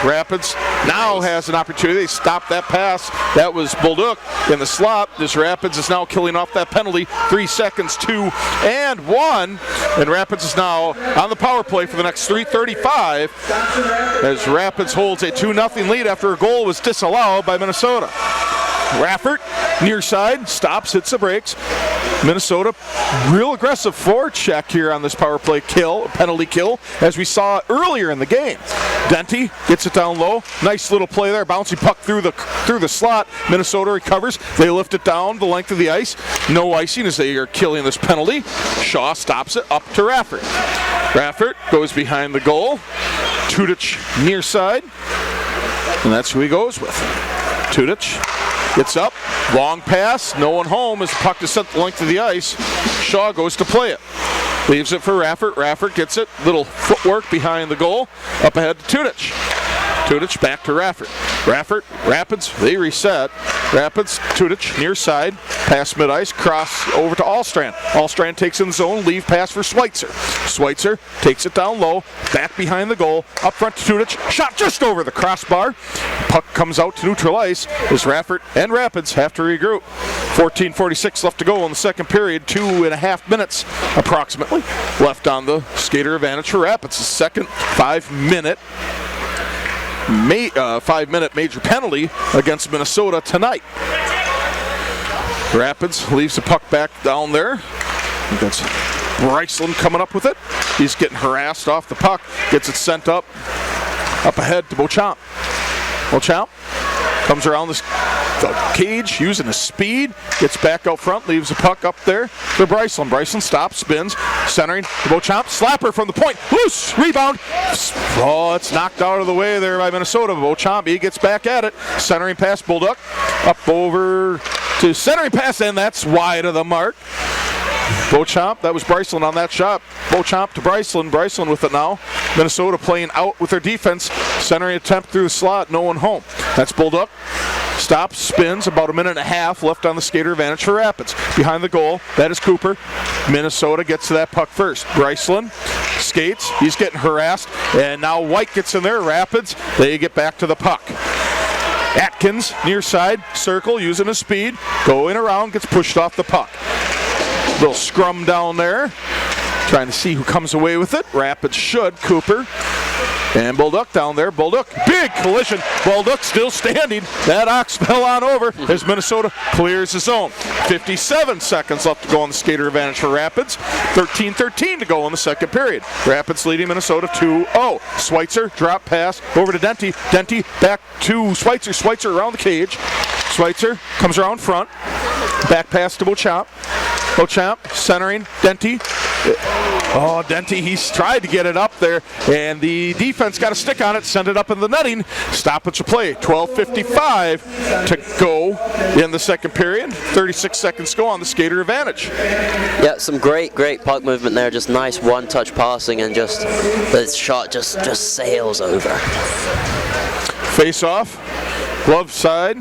Rapids now has an opportunity. They stop that pass. That was Bolduc in the slot. This Rapids is now killing off that penalty. 3 seconds, 2 and 1. And Rapids is now on the power play for the next 3:35 as Rapids holds a 2-0 lead after a goal was disallowed by Minnesota. Raffert, near side, stops, hits the brakes. Minnesota, real aggressive forward check here on this power play kill, penalty kill, as we saw earlier in the game. Denty gets it down low. Nice little play there, bouncing puck through the slot. Minnesota recovers. They lift it down the length of the ice. No icing as they are killing this penalty. Shaw stops it up to Raffert. Raffert goes behind the goal. Tudich near side. And that's who he goes with. Tudich gets up, long pass, no one home as the puck is sent the length of the ice. Shaw goes to play it. Leaves it for Raffert. Raffert gets it. Little footwork behind the goal. Up ahead to Tudich. Tudich back to Raffert. Raffert, Rapids, they reset. Rapids, Tudich, near side. Pass mid-ice, cross over to Allstrand. Allstrand takes in the zone, leave pass for Schweitzer. Schweitzer takes it down low, back behind the goal. Up front to Tudich, shot just over the crossbar. Puck comes out to neutral ice as Raffert and Rapids have to regroup. 14:46 left to go in the second period. 2.5 minutes approximately left on the skater advantage for Rapids. The second 5-minute major penalty against Minnesota tonight. Rapids leaves the puck back down there. That's Bryceland coming up with it. He's getting harassed off the puck. Gets it sent up ahead to Beauchamp. Beauchamp comes around the cage using his speed. Gets back out front. Leaves the puck up there for Bryceland. Bryceland stops, spins, centering to Beauchamp. Slapper from the point. Loose. Rebound. Oh, it's knocked out of the way there by Minnesota. Beauchamp, he gets back at it. Centering pass, Bolduc. Up over to centering pass, and that's wide of the mark. Beauchamp, that was Bryceland on that shot. Beauchamp to Bryceland. Bryceland with it now. Minnesota playing out with their defense. Centering attempt through the slot. No one home. That's Bolduc. Stops, spins, about 1.5 minutes left on the skater advantage for Rapids. Behind the goal, that is Cooper. Minnesota gets to that puck first. Bryceland skates, he's getting harassed, and now White gets in there. Rapids, they get back to the puck. Atkins, near side, circle, using his speed, going around, gets pushed off the puck. Little scrum down there, trying to see who comes away with it. Rapids should, Cooper. And Bolduc down there. Bolduc, big collision. Bolduc still standing. That ox fell on over as Minnesota clears the zone. 57 seconds left to go on the skater advantage for Rapids. 13:13 to go in the second period. Rapids leading Minnesota 2-0. Schweitzer, drop pass over to Denty. Denty back to Schweitzer. Schweitzer around the cage. Schweitzer comes around front. Back pass to Beauchamp. Beauchamp centering. Denty. Oh, Denty, he's tried to get it up there, and the defense got a stick on it, sent it up in the netting. Stoppage of play. 12:55 to go in the second period. 36 seconds to go on the skater advantage. Yeah, some great puck movement there. Just nice one-touch passing, and just the shot just sails over. Face off. Glove side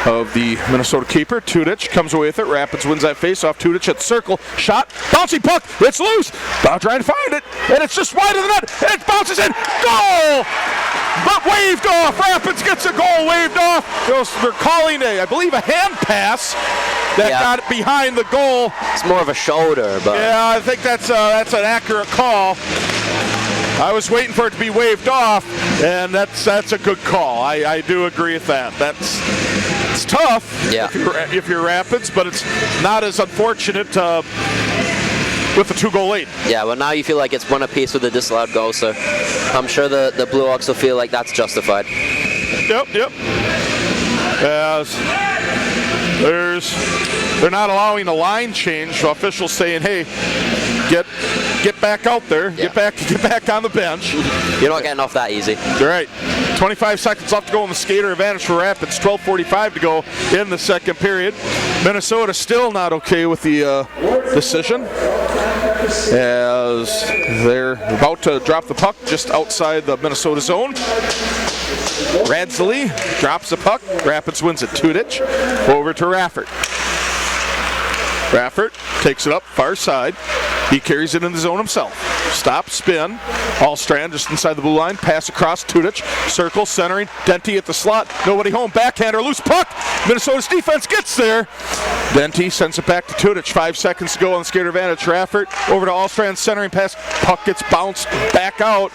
of the Minnesota keeper. Tudich comes away with it. Rapids wins that face-off. Tudich at the circle. Shot. Bouncing puck. It's loose. About trying to find it. And it's just wide of the net. And it bounces in. Goal! But waved off. Rapids gets a goal waved off. They're calling I believe a hand pass that got it behind the goal. It's more of a shoulder, but Yeah, I think that's an accurate call. I was waiting for it to be waved off, and that's a good call. I do agree with that. It's tough if you're Rapids, but it's not as unfortunate with the 2-goal lead. yeah. Well, now you feel like it's one apiece with the disallowed goal, so I'm sure the Blue Hawks will feel like that's justified. Yep. As they're not allowing a line change, so officials saying, hey, get back out there, get back on the bench. You're not getting off that easy. You're right. 25 seconds left to go on the skater advantage for Rapids. 12:45 to go in the second period. Minnesota still not okay with the decision, as they're about to drop the puck just outside the Minnesota zone. Radzeli drops the puck. Rapids wins it. Tudich over to Raffert. Raffert takes it up far side. He carries it in the zone himself. Stop, spin. Allstrand just inside the blue line. Pass across. Tudich. Circle, centering. Denty at the slot. Nobody home. Backhander. Loose puck. Minnesota's defense gets there. Denty sends it back to Tudich. 5 seconds to go on the skater advantage. Raffert over to Allstrand. Centering pass. Puck gets bounced back out.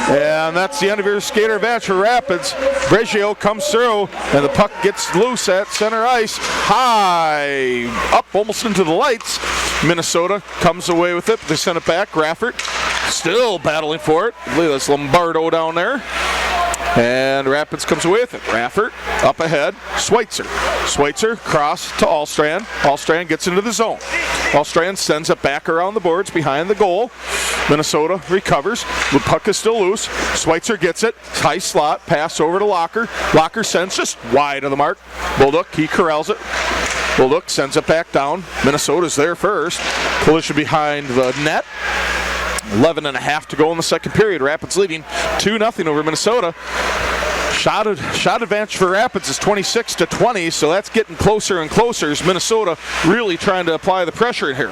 And that's the end of your skater advantage for Rapids. Breggio comes through. And the puck gets loose at center ice. High. Up almost into the lights. Minnesota comes away with it. They send it back. Raffert still battling for it. I believe that's Lombardo down there. And Rapids comes away with it. Raffert up ahead. Schweitzer cross to Allstrand. Allstrand gets into the zone. Allstrand sends it back around the boards behind the goal. Minnesota recovers. The puck is still loose. Schweitzer gets it. High slot. Pass over to Locker. Locker sends just wide of the mark. Bolduc, he corrals it. Bolduc sends it back down. Minnesota's there first. Collision behind the net. 11.5 to go in the second period. Rapids leading 2-0 over Minnesota. Shot advantage for Rapids is 26-20, so that's getting closer and closer as Minnesota really trying to apply the pressure in here.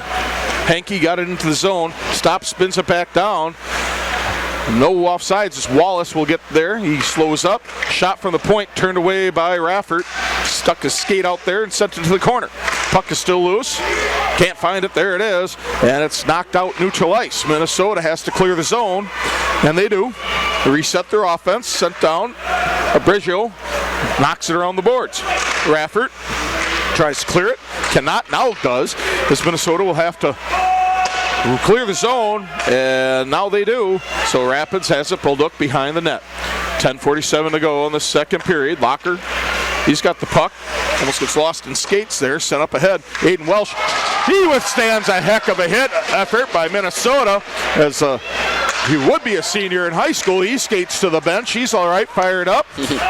Hankey got it into the zone. Stops, spins it back down. No offsides as Wallace will get there. He slows up. Shot from the point, turned away by Raffert. Stuck his skate out there and sent it to the corner. Puck is still loose. Can't find it. There it is. And it's knocked out neutral ice. Minnesota has to clear the zone, and they do. They reset their offense. Sent down. Breggio knocks it around the boards. Raffert tries to clear it. Cannot. Now it does. As Minnesota will have to clear the zone, and now they do. So Rapids has it pulled up behind the net. 10:47 to go in the second period. Locker, he's got the puck. Almost gets lost in skates there. Sent up ahead. Aiden Welsh, he withstands a heck of a hit effort by Minnesota. As he would be a senior in high school. He skates to the bench. He's all right, fired up.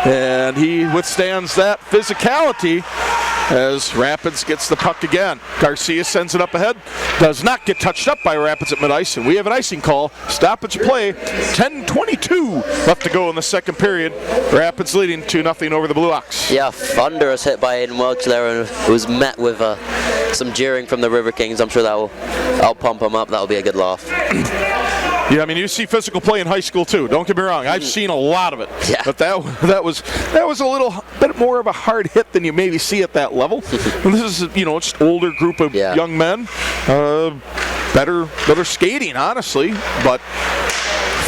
And he withstands that physicality as Rapids gets the puck again. Garcia sends it up ahead. Does not get touched up by Rapids at mid-ice, and we have an icing call. Stoppage play. 10:22 left to go in the second period. Rapids leading 2-0 over the Blue Hawks. Yeah, thunderous hit by Aiden Welch there, and it was met with some jeering from the Riverkings. I'm sure that'll pump them up. That'll be a good laugh. Yeah, I mean, you see physical play in high school too. Don't get me wrong. I've seen a lot of it. Yeah. But that was a little bit more of a hard hit than you maybe see at that level. And this is, just older group of young men. Better skating, honestly. But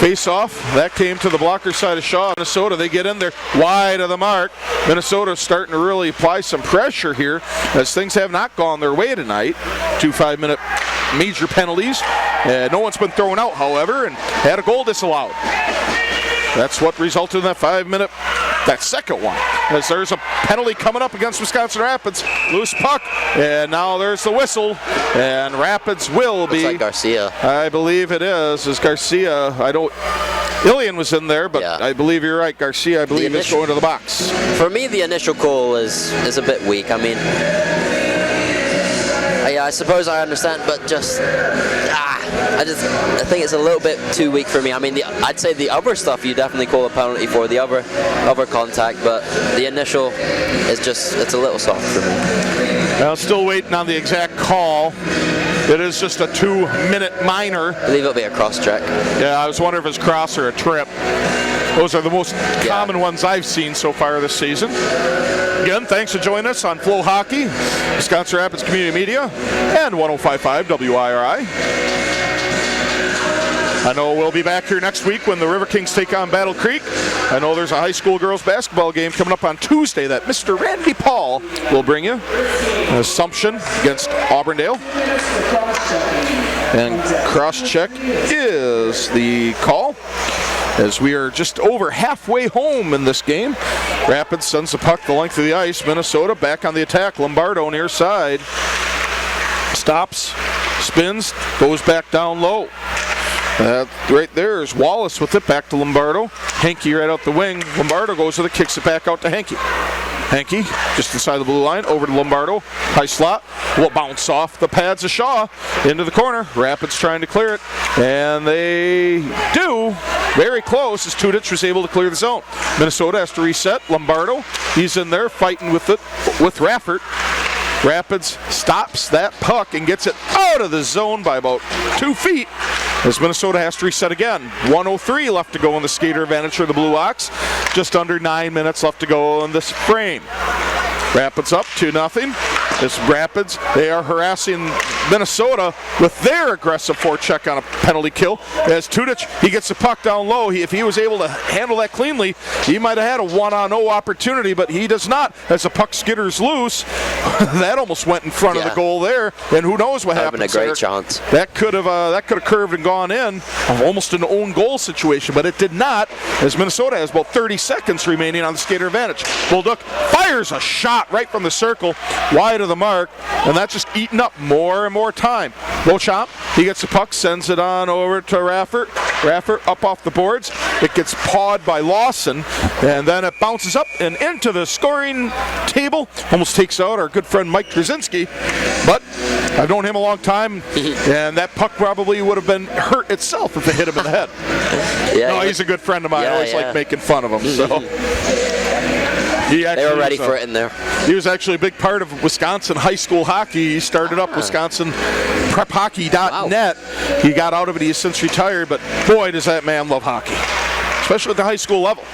face-off, that came to the blocker side of Shaw. Minnesota, they get in there wide of the mark. Minnesota's starting to really apply some pressure here as things have not gone their way tonight. 2 5-minute major penalties. No one's been thrown out, however, and had a goal disallowed. That's what resulted in that second one. As there's a penalty coming up against Wisconsin Rapids. Loose puck, and now there's the whistle, and Rapids will be. Looks like Garcia. I believe it is. As Garcia, Ilian was in there, but I believe you're right. Garcia, I believe, is going to the box. For me, the initial call is a bit weak. I mean, I suppose I understand, but just I think it's a little bit too weak for me. I mean, I'd say the other stuff you definitely call a penalty for, the other contact, but the initial is just, it's a little soft for me. Well, still waiting on the exact call. It is just a 2-minute minor. I believe it'll be a cross check. Yeah, I was wondering if it's cross or a trip. Those are the most common ones I've seen so far this season. Again, thanks for joining us on Flow Hockey, Wisconsin Rapids Community Media, and 105.5 WIRI. I know we'll be back here next week when the Riverkings take on Battle Creek. I know there's a high school girls basketball game coming up on Tuesday that Mr. Randy Paul will bring you. Assumption against Auburndale. And cross-check is the call, as we are just over halfway home in this game. Rapids sends the puck the length of the ice. Minnesota back on the attack. Lombardo near side. Stops, spins, goes back down low. Right there is Wallace with it, back to Lombardo. Henke right out the wing. Lombardo goes with it, kicks it back out to Henke. Henke just inside the blue line, over to Lombardo. High slot, will bounce off the pads of Shaw into the corner. Rapids trying to clear it, and they do. Very close as Tudich was able to clear the zone. Minnesota has to reset. Lombardo, he's in there fighting with it with Raffert. Rapids stops that puck and gets it out of the zone by about 2 feet, as Minnesota has to reset again. 1:03 left to go in the skater advantage for the Blue Ox. Just under 9 minutes left to go in this frame. Rapids up 2-0. This Rapids, they are harassing Minnesota with their aggressive forecheck on a penalty kill. As Tudich, he gets the puck down low. If he was able to handle that cleanly, he might have had a 1-on-0 opportunity, but he does not. As the puck skitters loose, that almost went in front of the goal there, and who knows what happened. A great chance. That could have curved and gone in, almost an own goal situation, but it did not, as Minnesota has about 30 seconds remaining on the skater advantage. Bolduc fires a shot right from the circle, wide of the mark, and that's just eating up more and more time. Beauchamp, he gets the puck, sends it on over to Raffert. Raffert up off the boards. It gets pawed by Lawson, and then it bounces up and into the scoring table. Almost takes out our good friend Mike Krasinski, but I've known him a long time, and that puck probably would have been hurt itself if it hit him in the head. No, he's a good friend of mine. I always like making fun of him. So. They were ready for it in there. He was actually a big part of Wisconsin high school hockey. He started up WisconsinPrepHockey.net. He got out of it. He has since retired, but boy, does that man love hockey, especially at the high school level.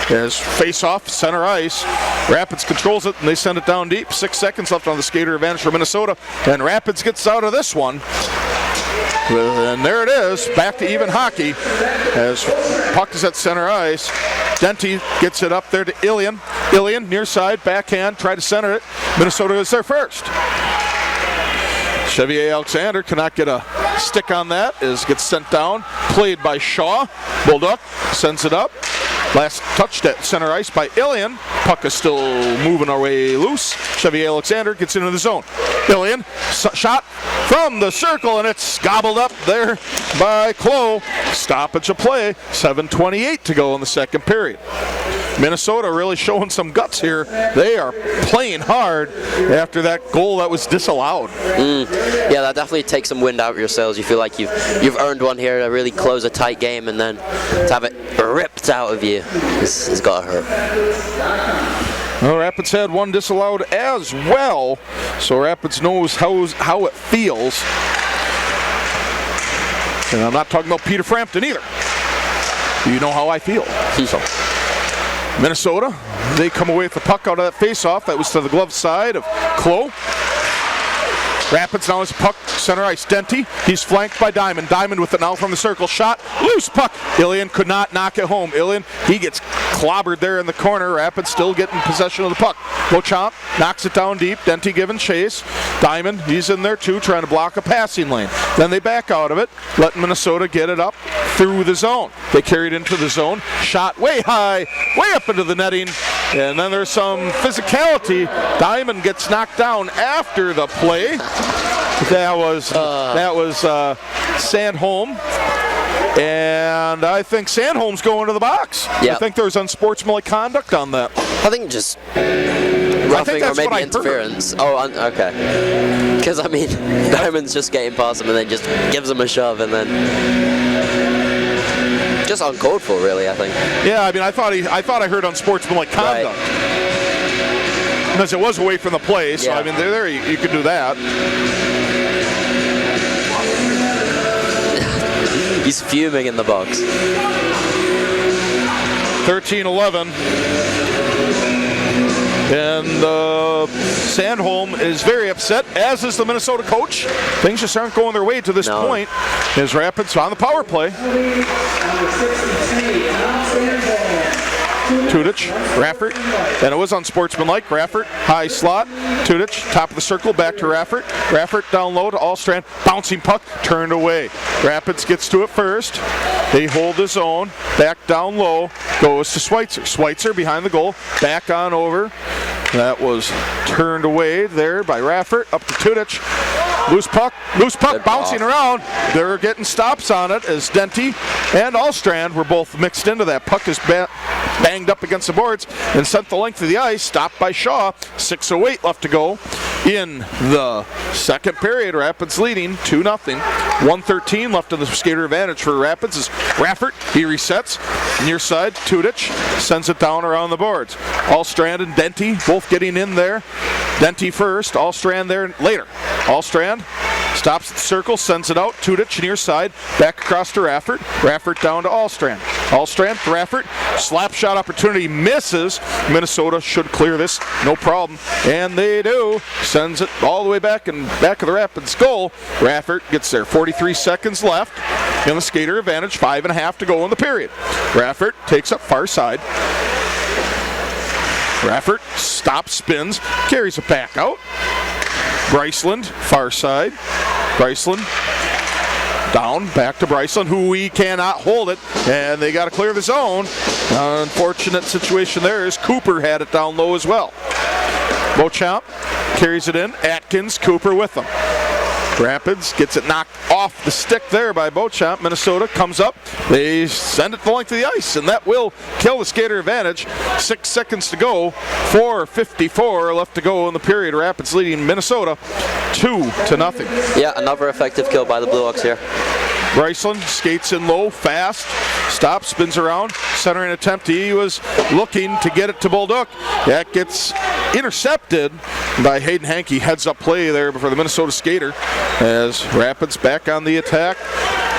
As face-off, center ice. Rapids controls it, and they send it down deep. 6 seconds left on the skater advantage for Minnesota, and Rapids gets out of this one. And there it is, back to even hockey, as puck is at center ice. Denty gets it up there to Ilian. Ilian, near side, backhand, try to center it. Minnesota is there first. Chevier Alexander cannot get a stick on that, gets sent down, played by Shaw. Bolduc sends it up. Last touched at center ice by Ilian. Puck is still moving our way loose. Chevier Alexander gets into the zone. Ilian, shot from the circle, and it's gobbled up there by Clough. Stoppage of play. 7:28 to go in the second period. Minnesota really showing some guts here. They are playing hard after that goal that was disallowed. Yeah, that definitely takes some wind out of your sails. You feel like you've earned one here to really close a tight game, and then to have it ripped out of you, it's got to hurt. Well, Rapids had one disallowed as well, so Rapids knows how it feels. And I'm not talking about Peter Frampton either. You know how I feel. So. Minnesota, they come away with the puck out of that face-off. That was to the glove side of Clough. Rapids now has puck, center ice. Denty, he's flanked by Diamond. Diamond with it now from the circle. Shot, loose puck. Ilian could not knock it home. Ilian, he gets clobbered there in the corner. Rapids still getting possession of the puck. Beauchamp knocks it down deep. Denty giving chase. Diamond, he's in there too, trying to block a passing lane. Then they back out of it, letting Minnesota get it up through the zone. They carry it into the zone. Shot way high, way up into the netting. And then there's some physicality. Diamond gets knocked down after the play. That was Sandholm, and I think Sandholm's going to the box. Yep. I think there was unsportsmanlike conduct on that. I think just roughing or that's what maybe I interference. Oh, okay. Because I mean, Diamond's just getting past him and then just gives him a shove and then just uncalled for, really. I think. Yeah, I mean, I thought I heard unsportsmanlike conduct. Because it was away from the play, so I mean, there you could do that. He's fuming in the box. 13-11. And Sandholm is very upset, as is the Minnesota coach. Things just aren't going their way to this point. As Rapids on the power play. Tudich, Raffert, and it was unsportsmanlike. Raffert, high slot. Tudich, top of the circle, back to Raffert. Raffert down low to Allstrand, bouncing puck, turned away. Rapids gets to it first. They hold his own, back down low, goes to Schweitzer. Schweitzer behind the goal, back on over. That was turned away there by Raffert, up to Tudich. Loose puck bouncing around. They're getting stops on it as Denty and Allstrand were both mixed into that. Puck is banged up against the boards and sent the length of the ice. Stopped by Shaw. 6:08 left to go in the second period. Rapids leading 2-0. 1:13 left in the skater advantage for Rapids is Raffert. He resets. Near side, Tudich sends it down around the boards. Allstrand and Denty both getting in there. Denty first, Allstrand there later. Allstrand stops at the circle, sends it out. Tudich near side, back across to Raffert. Raffert down to Allstrand. Allstrand, Raffert, slap shot opportunity misses. Minnesota should clear this, no problem. And they do. Sends it all the way back and back of the Rapids goal. Raffert gets there. 43 seconds left in the skater advantage. 5.5 to go in the period. Raffert takes up far side. Raffert stops, spins, carries it back out. Bryceland, far side. Bryceland down, back to Bryceland, who he cannot hold it, and they got to clear the zone. Unfortunate situation there is Cooper had it down low as well. Beauchamp carries it in. Atkins, Cooper with them. Rapids gets it knocked off the stick there by Beauchamp. Minnesota comes up. They send it the length of the ice, and that will kill the skater advantage. 6 seconds to go. 4:54 left to go in the period. Rapids leading Minnesota 2-0. Yeah, another effective kill by the Blue Hawks here. Bryceland skates in low, fast, stops, spins around, centering attempt. He was looking to get it to Bolduc. That gets intercepted by Hayden Hankey. Heads up play there for the Minnesota skater as Rapids back on the attack.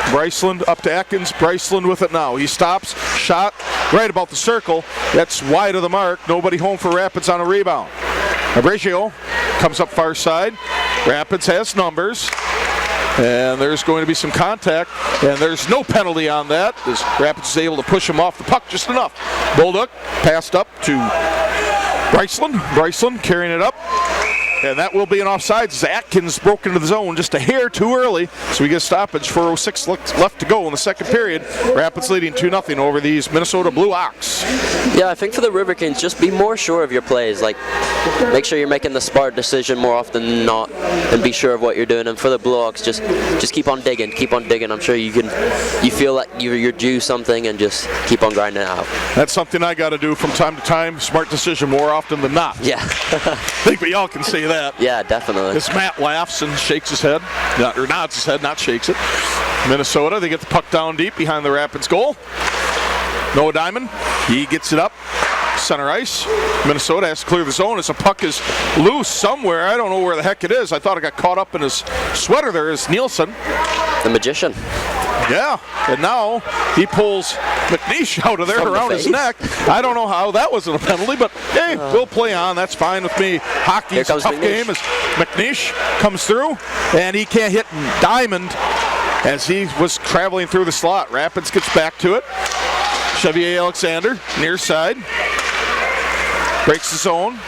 Bryceland up to Atkins. Bryceland with it now. He stops, shot right about the circle. That's wide of the mark. Nobody home for Rapids on a rebound. Abrigio comes up far side. Rapids has numbers. And there's going to be some contact, and there's no penalty on that, as Rapids is able to push him off the puck just enough. Bolduc passed up to Bryceland. Bryceland carrying it up, and that will be an offsides as Atkins broke into the zone just a hair too early, so we get a stoppage. 4:06 left to go in the second period. Rapids leading 2-0 over these Minnesota Blue Ox. Yeah, I think for the Riverkings, just be more sure of your plays. Like, make sure you're making the smart decision more often than not, and be sure of what you're doing. And for the Blue Hawks, just keep on digging, I'm sure you feel like you're due something, and just keep on grinding it out. That's something I got to do from time to time. Smart decision more often than not. Yeah. I think we all can say that. Yeah, definitely. As Matt laughs and shakes his head, or nods his head, not shakes it. Minnesota, they get the puck down deep behind the Rapids goal. Noah Diamond, he gets it up. Center ice. Minnesota has to clear the zone as the puck is loose somewhere. I don't know where the heck it is. I thought it got caught up in his sweater there is Nielsen. The magician. Yeah, and now he pulls McNeish out of there From around the his face. neck. I don't know how that wasn't a penalty, but hey, we'll play on. That's fine with me. Hockey's a tough McNeish. game as McNeish comes through, and he can't hit Diamond as he was traveling through the slot. Rapids gets back to it. Chevier Alexander, near side. Breaks the zone.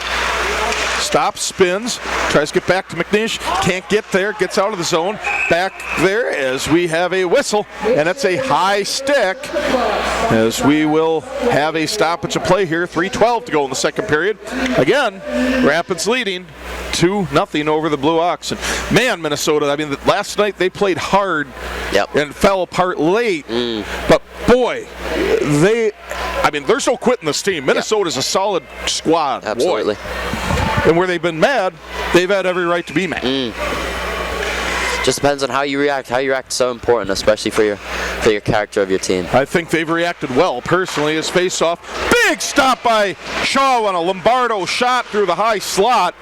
Stops, spins, tries to get back to McNeish. Can't get there, gets out of the zone. Back there as we have a whistle, and it's a high stick as we will have a stoppage of play here. 3:12 to go in the second period. Again, Rapids leading 2-0 over the Blue Ox. And man, Minnesota, I mean, last night they played hard and fell apart late. But boy, there's no quitting this team. Minnesota's a solid squad. Absolutely. Boy. And where they've been mad, they've had every right to be mad. Just depends on how you react. How you react is so important, especially for your character of your team. I think they've reacted well, personally, as face-off. Big stop by Shaw on a Lombardo shot through the high slot.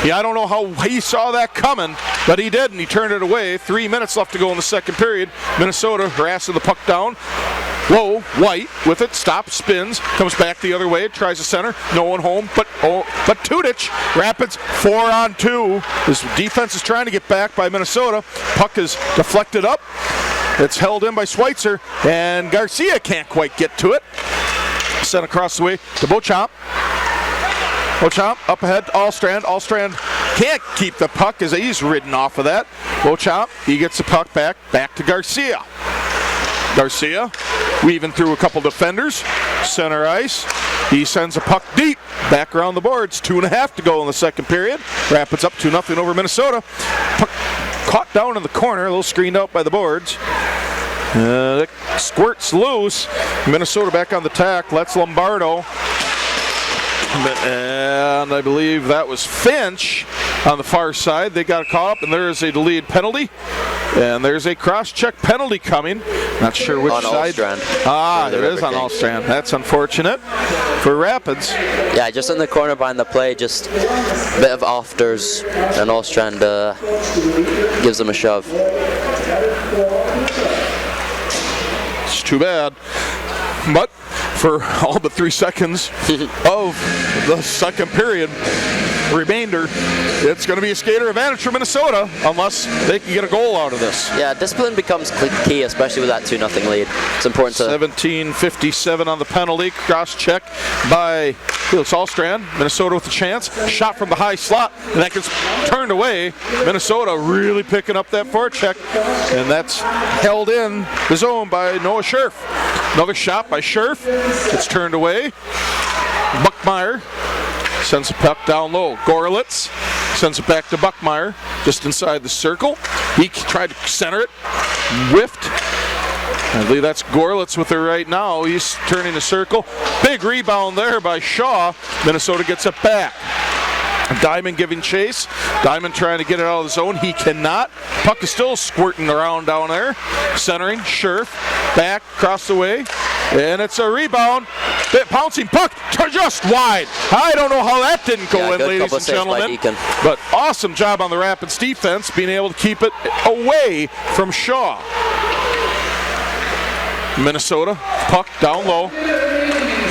Yeah, I don't know how he saw that coming, but he did, and he turned it away. 3 minutes left to go in the second period. Minnesota harassing the puck down. Low, White with it, stops, spins, comes back the other way, tries to center, no one home, but Tudich, Rapids 4-on-2. This defense is trying to get back by Minnesota. Puck is deflected up. It's held in by Schweitzer, and Garcia can't quite get to it. Sent across the way to Beauchamp. Beauchamp up ahead to Allstrand. Allstrand can't keep the puck as he's ridden off of that. Beauchamp, he gets the puck back to Garcia. Garcia weaving through a couple defenders. Center ice. He sends a puck deep back around the boards. 2.5 to go in the second period. Rapids up 2-0 over Minnesota. Puck caught down in the corner, a little screened out by the boards. It squirts loose. Minnesota back on the tack. Lets Lombardo. And I believe that was Finch on the far side. They got caught up, and there is a delayed penalty. And there's a cross-check penalty coming. Not sure which side. Allstrand. It is on Allstrand. That's unfortunate for Rapids. Yeah, just in the corner behind the play, just a bit of afters, and Allstrand gives them a shove. It's too bad. But for all but 3 seconds of the second period remainder, it's going to be a skater advantage for Minnesota unless they can get a goal out of this. Yeah, discipline becomes key, especially with that 2-0 lead. It's important to... 17:57 on the penalty. Cross check by Felix Allstrand. Minnesota with a chance. Shot from the high slot, and that gets turned away. Minnesota really picking up that forecheck, and that's held in the zone by Noah Scherf. Another shot by Scherf. It's turned away. Buckmeyer sends the puck down low. Gorlitz sends it back to Buckmeyer, just inside the circle. He tried to center it, whiffed. I believe that's Gorlitz with it right now. He's turning the circle. Big rebound there by Shaw. Minnesota gets it back. Diamond giving chase. Diamond trying to get it out of the zone. He cannot. Puck is still squirting around down there. Centering. Scherf. Back. Across the way. And it's a rebound. Pouncing puck. Just wide. I don't know how that didn't go in, ladies and gentlemen. But awesome job on the Rapids defense being able to keep it away from Shaw. Minnesota. Puck down low.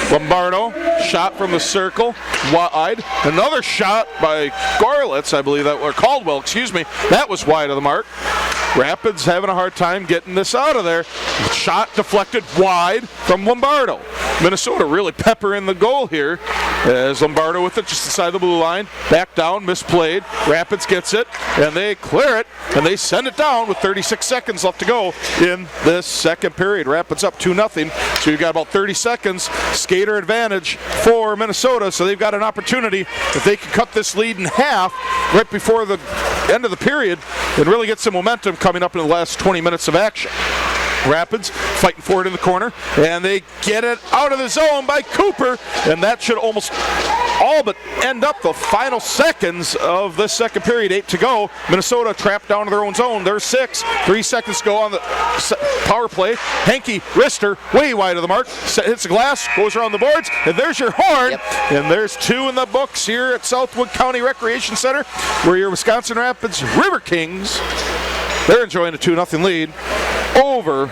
Lombardo, shot from the circle, wide. Another shot by Gorlitz, I believe that, or Caldwell, excuse me. That was wide of the mark. Rapids having a hard time getting this out of there. Shot deflected wide from Lombardo. Minnesota really peppering the goal here as Lombardo with it just inside the blue line. Back down, misplayed. Rapids gets it, and they clear it, and they send it down with 36 seconds left to go in this second period. Rapids up 2-0, so you've got about 30 seconds. Skater advantage for Minnesota, so they've got an opportunity if they can cut this lead in half right before the end of the period and really get some momentum coming up in the last 20 minutes of action. Rapids fighting forward in the corner, and they get it out of the zone by Cooper, and that should almost all but end up the final seconds of this second period. 8 to go. Minnesota trapped down to their own zone. There's 6. 3 seconds to go on the power play. Henke, wrister, way wide of the mark. Hits the glass, goes around the boards, and there's your horn. Yep. And there's 2 in the books here at Southwood County Recreation Center, where your Wisconsin Rapids Riverkings, they're enjoying a 2-0 lead over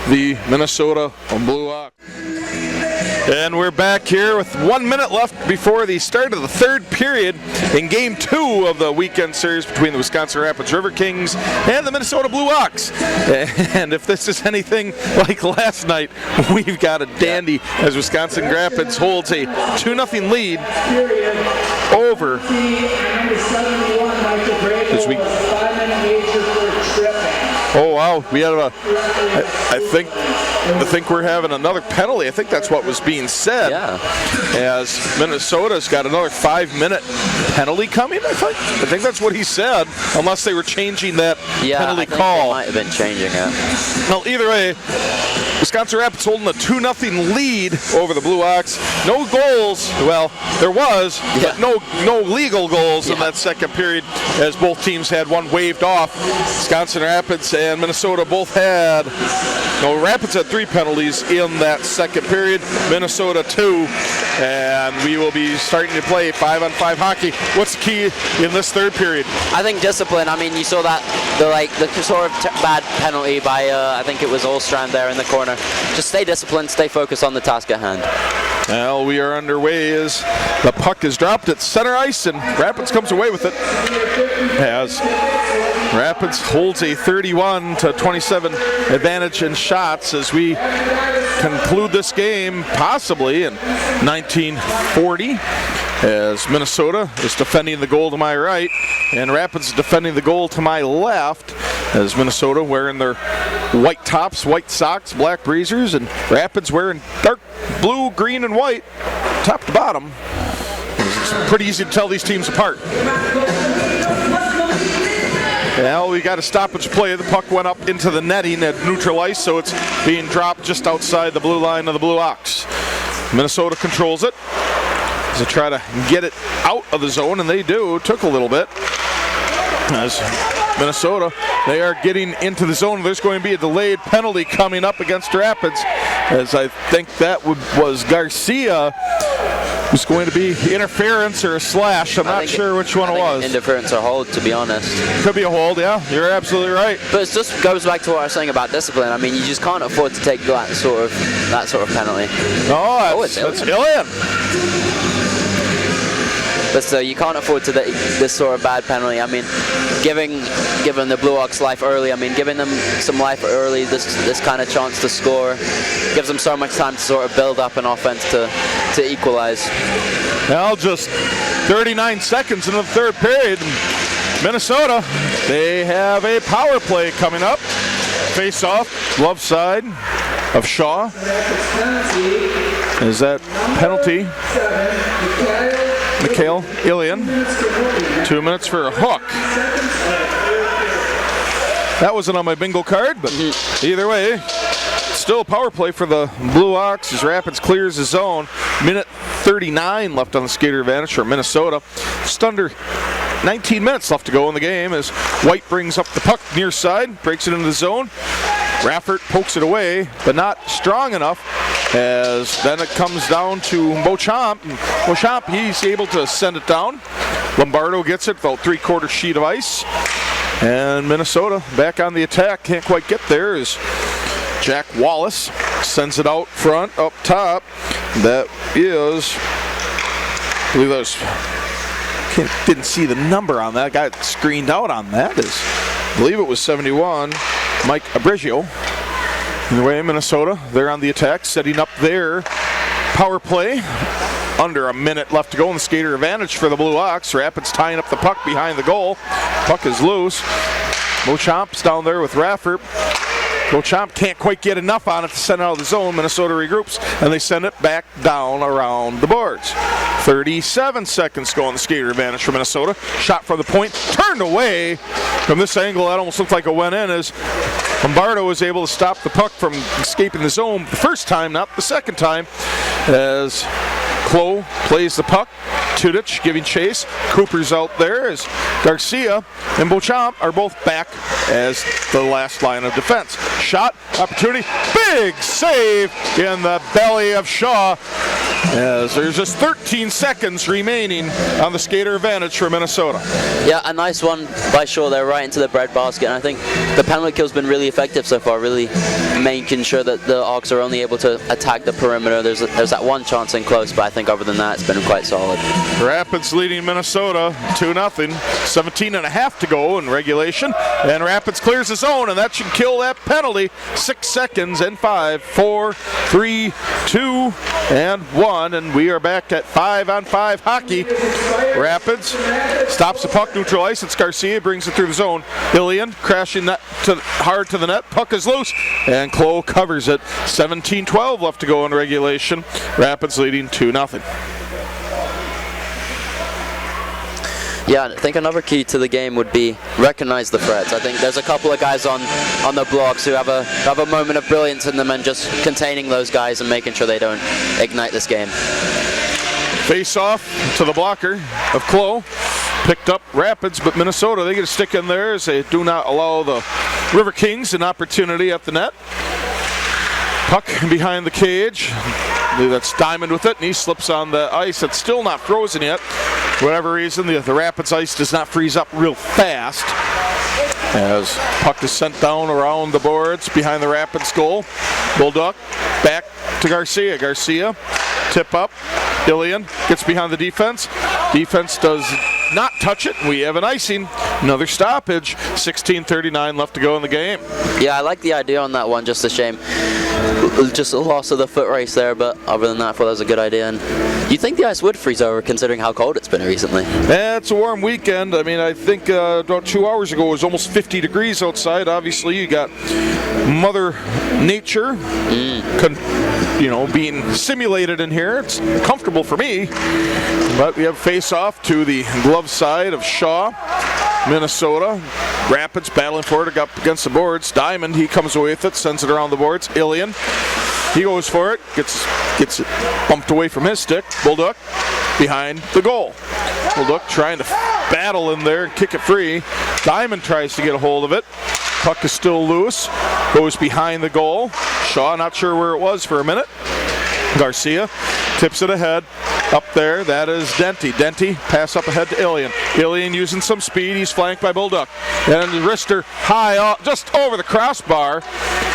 the Minnesota Blue Ox. And we're back here with 1 minute left before the start of the third period in Game 2 of the weekend series between the Wisconsin Rapids Riverkings and the Minnesota Blue Ox. And if this is anything like last night, we've got a dandy as Wisconsin Rapids holds a 2-0 lead over as we Oh wow, we had I think we're having another penalty. I think that's what was being said. Yeah. As Minnesota's got another 5-minute penalty coming. I think that's what he said. Unless they were changing that penalty call. They might have been changing it. Well, either way, Wisconsin Rapids holding a 2-0 lead over the Blue Ox. No goals. Well, there was, but no legal goals in that second period, as both teams had one waved off. Wisconsin Rapids and Minnesota both had. No, Rapids had 3 penalties in that second period. Minnesota 2, and we will be starting to play 5-on-5 hockey. What's the key in this third period? I think discipline. I mean, you saw that the sort of bad penalty by I think it was Olstrand there in the corner. Just stay disciplined, stay focused on the task at hand. Well, we are underway as the puck is dropped at center ice, and Rapids comes away with it. As Rapids holds a 31-27 advantage in shots as we conclude this game possibly in 1940. As Minnesota is defending the goal to my right, and Rapids is defending the goal to my left, as Minnesota wearing their white tops, white socks, black breezers, and Rapids wearing dark blue, green, and white, top to bottom. It's pretty easy to tell these teams apart. Well, we got a stoppage play. The puck went up into the netting at neutral ice, so it's being dropped just outside the blue line of the Blue Ox. Minnesota controls it to try to get it out of the zone, and they do. It took a little bit. As Minnesota, they are getting into the zone. There's going to be a delayed penalty coming up against Rapids, as I think that was Garcia. Was going to be interference or a slash. I'm not sure which one it was. Interference or hold, to be honest. Could be a hold, yeah. You're absolutely right. But it just goes back to what I was saying about discipline. I mean, you just can't afford to take that sort of penalty. That's Ilian. But so you can't afford to this sort of bad penalty. I mean, giving the Blue Ox life early. I mean, giving them some life early. This kind of chance to score gives them so much time to sort of build up an offense to equalize. Well, just 39 seconds in the third period. Minnesota, they have a power play coming up. Face off, glove side of Shaw. Is that penalty? Mikhail Ilian, 2 minutes for a hook. That wasn't on my bingo card, but either way, still a power play for the Blue Ox as Rapids clears the zone. Minute 39 left on the skater advantage for Minnesota. Just under 19 minutes left to go in the game as White brings up the puck near side, breaks it into the zone. Raffert pokes it away, but not strong enough, as then it comes down to Beauchamp. Beauchamp, he's able to send it down. Lombardo gets it, about 3/4 sheet of ice. And Minnesota back on the attack, can't quite get there as Jack Wallace sends it out front, up top. That is, I believe that was, didn't see the number on that, got screened out on that. I believe it was 71. Mike Abrigio. Anyway, Minnesota, they're on the attack, setting up their power play. Under a minute left to go in the skater advantage for the Blue Ox. Rapids tying up the puck behind the goal. Puck is loose. Beauchamp's down there with Raffert. Beauchamp can't quite get enough on it to send it out of the zone. Minnesota regroups, and they send it back down around the boards. 37 seconds to go on the skater advantage for Minnesota. Shot from the point, turned away. From this angle, that almost looked like it went in as Lombardo was able to stop the puck from escaping the zone the first time, not the second time, as Klo plays the puck. Tudich giving chase. Cooper's out there as Garcia and Beauchamp are both back as the last line of defense. Shot, opportunity, big save in the belly of Shaw, as there's just 13 seconds remaining on the skater advantage for Minnesota. Yeah, a nice one by Shaw there, right into the breadbasket, and I think the penalty kill's been really effective so far, really making sure that the Ox are only able to attack the perimeter. There's that one chance in close, but I think other than that, it's been quite solid. Rapids leading Minnesota 2-0, 17.5 to go in regulation, and Rapids clears the zone, and that should kill that penalty. 6 seconds, and 5, 4, 3, 2, and 1. fun, and we are back at 5-on-5 hockey. Rapids stops the puck, neutral ice. It's Garcia, brings it through the zone. Ilian crashing that hard to the net. Puck is loose, and Clow covers it. 17-12 left to go in regulation. Rapids leading 2-0. Yeah, I think another key to the game would be recognize the threats. I think there's a couple of guys on the blocks who have a moment of brilliance in them, and just containing those guys and making sure they don't ignite this game. Face off to the blocker of Clow. Picked up Rapids, but Minnesota, they get a stick in there as they do not allow the Riverkings an opportunity at the net. Puck behind the cage. I believe that's Diamond with it, and he slips on the ice. It's still not frozen yet. For whatever reason, the Rapids ice does not freeze up real fast. As puck is sent down around the boards behind the Rapids goal. Bulldog back to Garcia. Garcia, tip up. Ilian gets behind the defense. Defense does not touch it. We have an icing. Another stoppage. 16:39 left to go in the game. Yeah, I like the idea on that one. Just a shame. Just a loss of the foot race there, but other than that, I thought that was a good idea. And you think the ice would freeze over considering how cold it's been recently? Yeah, it's a warm weekend. I mean, I think about 2 hours ago it was almost 50 degrees outside. Obviously, you got Mother Nature, being simulated in here. It's comfortable for me. But we have face-off to the glove side of Shaw, Minnesota. Rapids battling for it up against the boards. Diamond, he comes away with it, sends it around the boards. Ilian, he goes for it, gets it bumped away from his stick. Bulldog behind the goal. Bulldog trying to battle in there and kick it free. Diamond tries to get a hold of it. Puck is still loose. Goes behind the goal. Shaw not sure where it was for a minute. Garcia tips it ahead. Up there, that is Denty. Denty, pass up ahead to Ilian. Ilian using some speed. He's flanked by Bulldog. And Rister high off, just over the crossbar,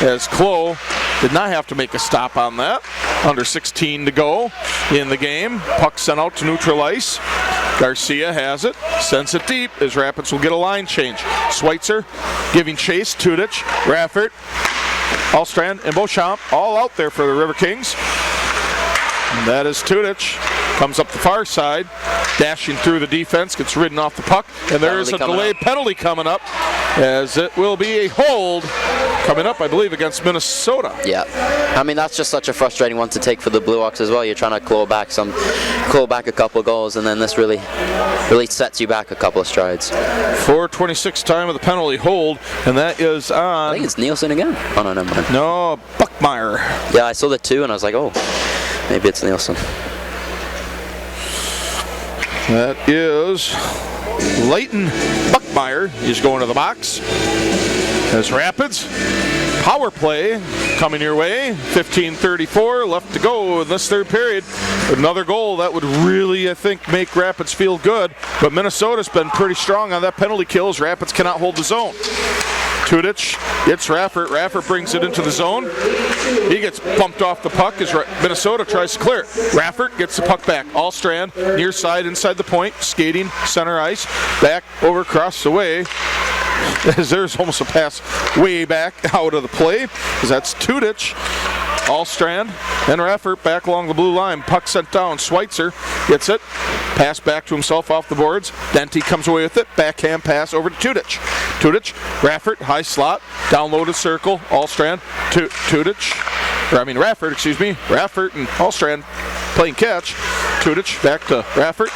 as Clow did not have to make a stop on that. Under 16 to go in the game. Puck sent out to neutral ice. Garcia has it, sends it deep as Rapids will get a line change. Schweitzer giving chase. Tudich, Raffert, Allstrand, and Beauchamp all out there for the Riverkings. And that is Tudich. Comes up the far side, dashing through the defense, gets ridden off the puck, and there is a delayed penalty coming up, as it will be a hold coming up, I believe, against Minnesota. Yeah, I mean, that's just such a frustrating one to take for the Blue Hawks as well. You're trying to claw back a couple of goals, and then this really sets you back a couple of strides. 4:26 time of the penalty hold, and that is on... I think it's Nielsen again. Oh, no, never mind. No, Buckmeyer. Yeah, I saw the 2, and I was like, oh, maybe it's Nielsen. That is Leighton Buckmeyer. He's going to the box. As Rapids power play coming your way. 15:34 left to go in this third period. Another goal that would really, I think, make Rapids feel good. But Minnesota's been pretty strong on that penalty kill as Rapids cannot hold the zone. Tudich gets Raffert. Raffert brings it into the zone. He gets bumped off the puck as Minnesota tries to clear it. Raffert gets the puck back. Allstrand near side inside the point. Skating center ice. Back over across the way. As there's almost a pass way back out of the play. As that's Tudich. Allstrand and Raffert back along the blue line. Puck sent down. Schweitzer gets it. Pass back to himself off the boards. Denty comes away with it. Backhand pass over to Tudich. Tudich, Raffert, high slot, downloaded circle. Allstrand, Raffert, excuse me. Raffert and Allstrand playing catch. Tudich back to Raffert.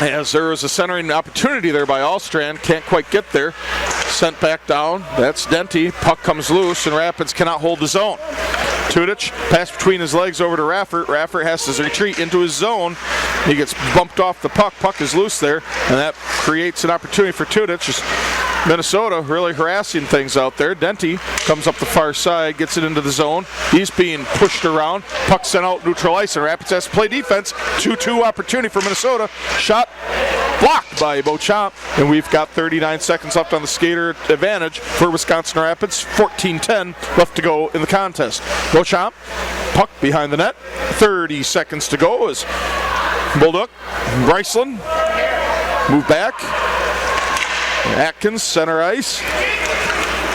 As there was a centering opportunity there by Allstrand, can't quite get there. Sent back down, that's Denty. Puck comes loose and Rapids cannot hold the zone. Tudich, pass between his legs over to Raffert. Raffert has to retreat into his zone. He gets bumped off the puck. Puck is loose there, and that creates an opportunity for Tudich. Minnesota really harassing things out there. Denty comes up the far side, gets it into the zone. He's being pushed around. Puck sent out neutral ice, and Rapids has to play defense. 2-2 opportunity for Minnesota. Shot blocked by Beauchamp, and we've got 39 seconds left on the skater advantage for Wisconsin Rapids. 14-10 left to go in the contest. Beauchamp, puck behind the net. 30 seconds to go as Bulldog, Bryceland, move back. Atkins, center ice.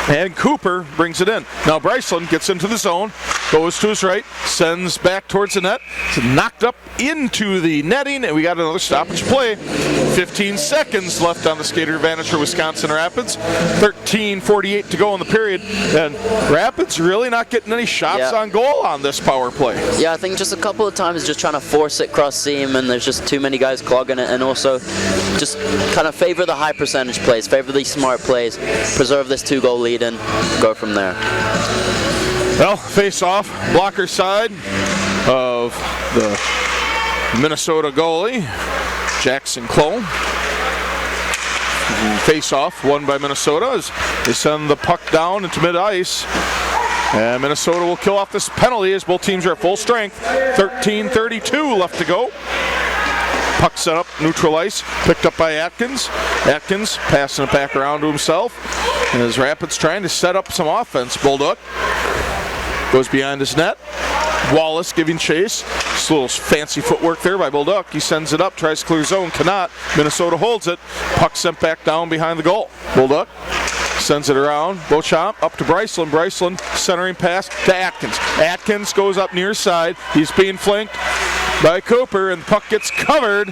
And Cooper brings it in. Now Bryceland gets into the zone. goes to his right, sends back towards the net. It's knocked up into the netting, and we got another stoppage play. 15 seconds left on the skater advantage for Wisconsin Rapids. 13:48 to go in the period, and Rapids really not getting any shots on goal on this power play. Yeah, I think just a couple of times just trying to force it cross seam, and there's just too many guys clogging it, and also just kind of favor the high percentage plays, favor these smart plays, preserve this 2-goal lead, and go from there. Well, face off, blocker side of the Minnesota goalie, Jackson Cole. Face off, won by Minnesota as they send the puck down into mid-ice. And Minnesota will kill off this penalty as both teams are at full strength. 13:32 left to go. Puck set up, neutral ice, picked up by Atkins. Atkins passing it back around to himself. And as Rapids trying to set up some offense, Bolduc goes behind his net. Wallace giving chase. Just a little fancy footwork there by Bolduc. He sends it up, tries to clear zone, cannot. Minnesota holds it. Puck sent back down behind the goal. Bolduc sends it around. Beauchamp up to Bryceland. Bryceland centering pass to Atkins. Atkins goes up near side. He's being flanked by Cooper, and the puck gets covered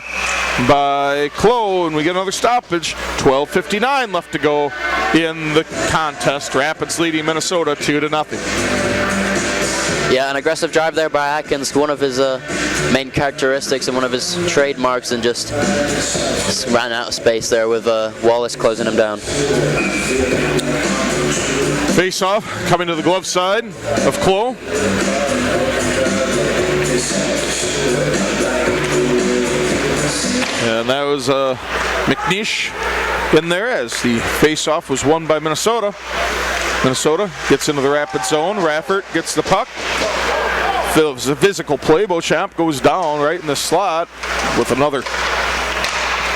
by Clough, and we get another stoppage. 12:59 left to go in the contest. Rapids leading Minnesota 2-0. Yeah, an aggressive drive there by Atkins, one of his main characteristics and one of his trademarks, and just ran out of space there with Wallace closing him down. Face off, coming to the glove side of Clough. And that was McNeish in there as the face-off was won by Minnesota. Minnesota gets into the Rapid zone. Raffert gets the puck. It's a physical play. Beauchamp goes down right in the slot with another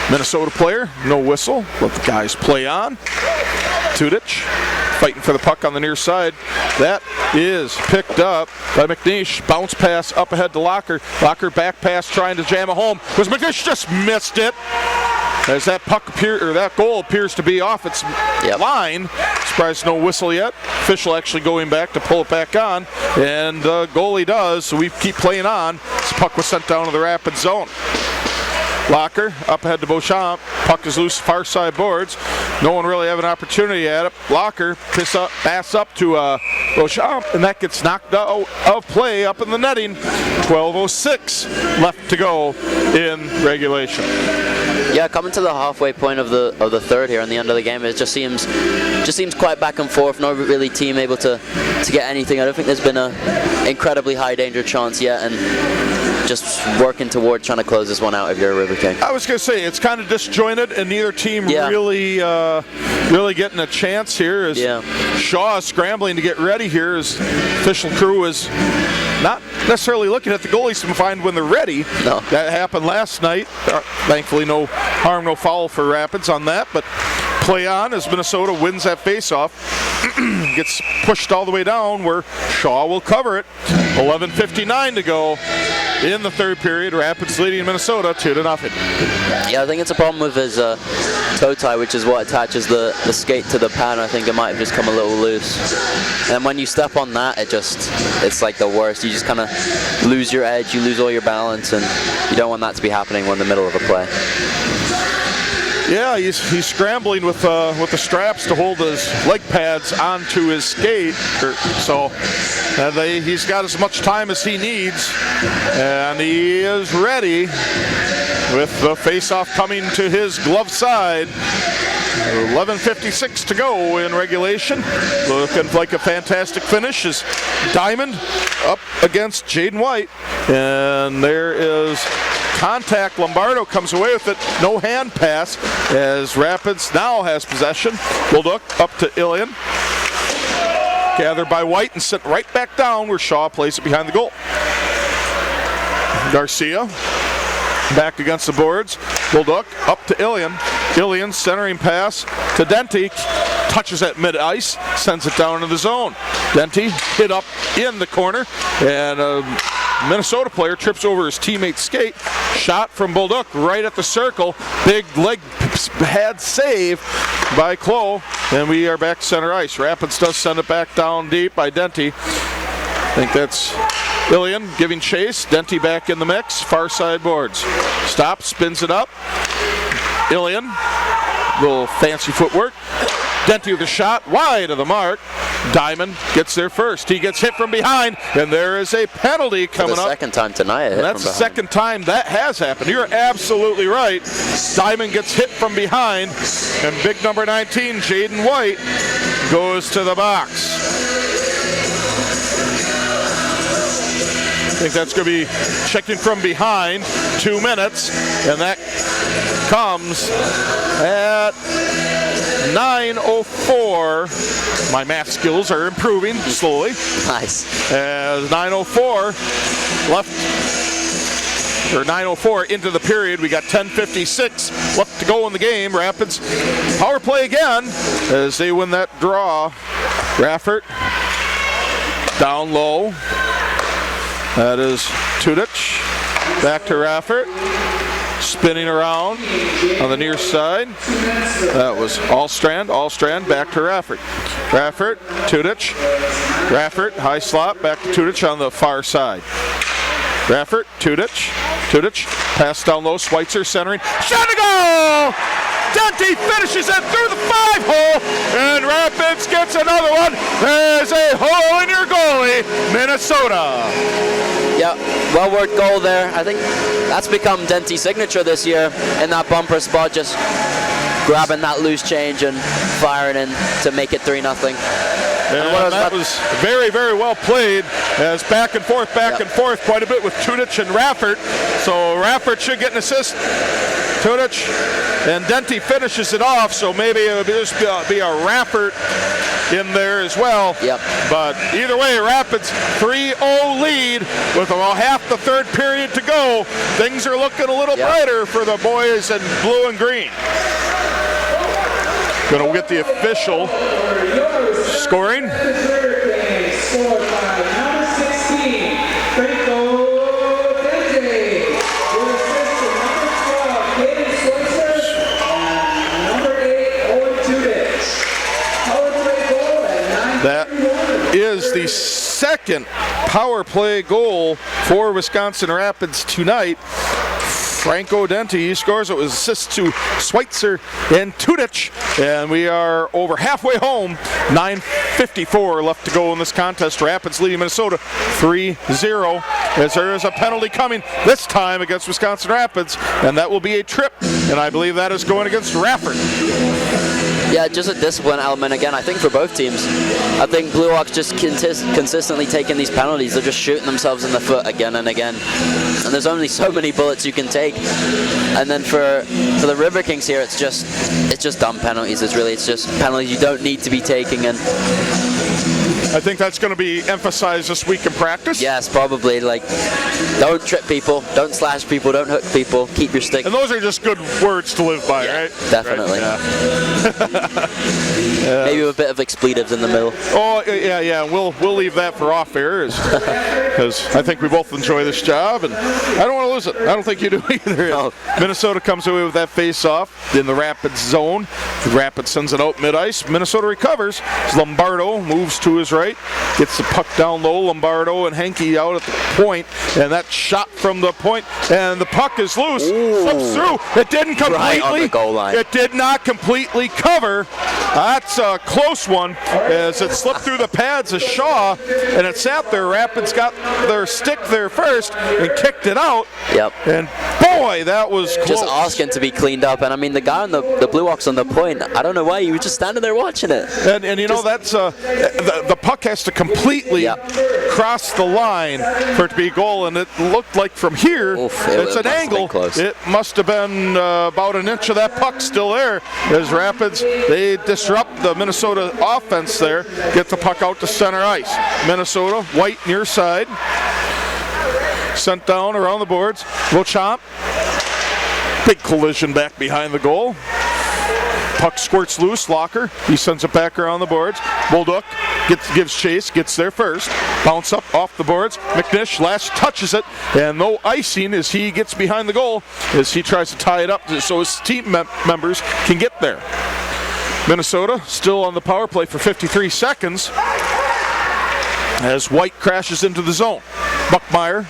Minnesota player. No whistle. Let the guys play on. Tudich fighting for the puck on the near side. That is picked up by McNeish. Bounce pass up ahead to Locker. Locker back pass trying to jam it home. Was McNeish just missed it. As that that goal appears to be off its line. Surprised no whistle yet. Official actually going back to pull it back on, and goalie does. So we keep playing on. This puck was sent down to the Rapid zone. Locker up ahead to Beauchamp. Puck is loose, far side boards. No one really have an opportunity at it. Locker pass up to Beauchamp, and that gets knocked out of play up in the netting. 12:06 left to go in regulation. Yeah, coming to the halfway point of the third here and the end of the game, it just seems quite back and forth. No really team able to get anything. I don't think there's been an incredibly high danger chance yet, and just working toward trying to close this one out if you're a River King. I was going to say, it's kind of disjointed, and neither team really getting a chance here. As Shaw is scrambling to get ready here, as official crew is not necessarily looking at the goalies to find when they're ready. No. That happened last night. Thankfully, no harm, no foul for Rapids on that, but play on as Minnesota wins that faceoff. Gets pushed all the way down where Shaw will cover it. 11:59 to go in the third period. Rapids leading Minnesota 2-0. Yeah, I think it's a problem with his toe tie, which is what attaches the skate to the pad. I think it might have just come a little loose. And when you step on that, it's like the worst. You just kind of lose your edge, you lose all your balance, and you don't want that to be happening when in the middle of a play. Yeah, he's scrambling with the straps to hold his leg pads onto his skate. He's got as much time as he needs, and he is ready with the face-off coming to his glove side. 11:56 to go in regulation. Looking like a fantastic finish is Diamond up against Jaden White, and there is contact. Lombardo comes away with it. No hand pass as Rapids now has possession. Bolduc up to Ilian. Gathered by White and sent right back down where Shaw plays it behind the goal. Garcia back against the boards. Bolduc up to Ilian. Ilian centering pass to Denty. Touches at mid-ice. Sends it down into the zone. Denty hit up in the corner. And Minnesota player trips over his teammate's skate. Shot from Bolduc right at the circle. Big leg pad save by Clough. And we are back to center ice. Rapids does send it back down deep by Denty. think that's Ilian giving chase. Denty back in the mix. Far side boards. Stops, spins it up. Ilian, little fancy footwork. Denty with a shot, wide of the mark. Diamond gets there first. He gets hit from behind, and there is a penalty coming up. The second time tonight. And that's the second time that has happened. You're absolutely right. Diamond gets hit from behind, and big number 19, Jaden White, goes to the box. I think that's going to be checking from behind, 2 minutes, and that comes at 9:04. My math skills are improving slowly. Nice. As 9:04 left, or 9:04 into the period, we got 10:56 left to go in the game. Rapids power play again as they win that draw. Raffert down low. That is Tudich. Back to Raffert. Spinning around on the near side. That was Allstrand. Allstrand back to Raffert. Raffert, Tudich. Raffert, high slot, back to Tudich on the far side. Raffert, Tudich. Tudich, pass down low, Schweitzer centering. Shot to goal! Denty finishes it through the 5-hole, and Rapids gets another one. There's a hole in your goalie, Minnesota. Yeah, well-worked goal there. I think that's become Denty's signature this year in that bumper spot, just grabbing that loose change and firing in to make it 3-0. And that was very, very well played, as back and forth, quite a bit with Tudich and Raffert. So Raffert should get an assist. Tudich and Denty finishes it off, so maybe it'll just be a Raffert in there as well. Yep. But either way, Rapids 3-0 lead with about half the third period to go. Things are looking a little brighter for the boys in blue and green. Gonna get the official scoring. Riverkings scored by number 16, Franco Dente. With assist to number 12, Caden Schweitzer, and number 8, Owen Tudich. Power play goal at 9:31. That is the second power play goal for Wisconsin Rapids tonight. Franco Dente scores. It was assists to Schweitzer and Tudich, and we are over halfway home. 9:54 left to go in this contest. Rapids leading Minnesota 3-0 as there is a penalty coming this time against Wisconsin Rapids, and that will be a trip, and I believe that is going against Raffert. Yeah, just a discipline element again, I think, for both teams. I think Blue Hawks just consistently taking these penalties. They're just shooting themselves in the foot again and again. And there's only so many bullets you can take. And then for the Riverkings here, it's just dumb penalties. It's just penalties you don't need to be taking. And I think that's going to be emphasized this week in practice. yes, probably. Like, don't trip people, don't slash people, don't hook people, keep your stick. And those are just good words to live by, right? Definitely. Right, Maybe with a bit of expletives in the middle. Oh, yeah. We'll leave that for off air, because I think we both enjoy this job, and I don't want to lose it. I don't think you do either. No. Minnesota comes away with that face-off in the Rapids zone. The Rapids sends it out mid-ice. Minnesota recovers. Lombardo moves to his right, gets the puck down low. Lombardo and Henke out at the point, and that shot from the point, and the puck is loose. Slips through. It didn't completely. Right on the goal line. It did not completely cover. That's a close one, as it slipped through the pads of Shaw, and it sat there. Rapids got their stick there first and kicked it out. Yep. And boy, that was close. Just asking to be cleaned up. And I mean, the guy on the Blue Hawks on the point, I don't know why, he was just standing there watching it. And you know, that's the puck has to completely cross the line for it to be a goal, and it looked like from here, it's an angle. It must have been about an inch of that puck still there, as Rapids, they disrupt the Minnesota offense there, get the puck out to center ice. Minnesota, White near side, sent down around the boards. Beauchamp, big collision back behind the goal. Puck squirts loose. Locker, he sends it back around the boards. Bolduc gives chase, gets there first. Bounce up off the boards. McNish last touches it, and no icing as he gets behind the goal as he tries to tie it up so his team members can get there. Minnesota still on the power play for 53 seconds. as White crashes into the zone. Buckmeyer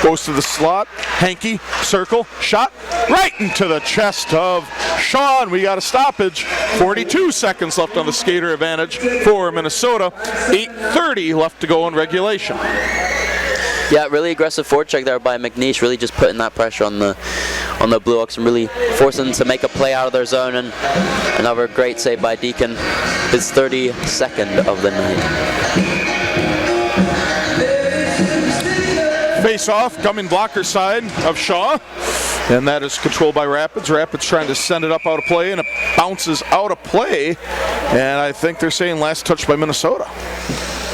goes to the slot. Hankey, circle, shot right into the chest of Shaw, and we got a stoppage. 42 seconds left on the skater advantage for Minnesota. 8:30 left to go in regulation. Yeah, really aggressive forecheck there by McNeish, really just putting that pressure on the Blue Ox and really forcing them to make a play out of their zone. And another great save by Deacon, his 32nd of the night. Face-off coming blocker side of Shaw, and that is controlled by Rapids. Rapids trying to send it up out of play, and it bounces out of play, and I think they're saying last touch by Minnesota.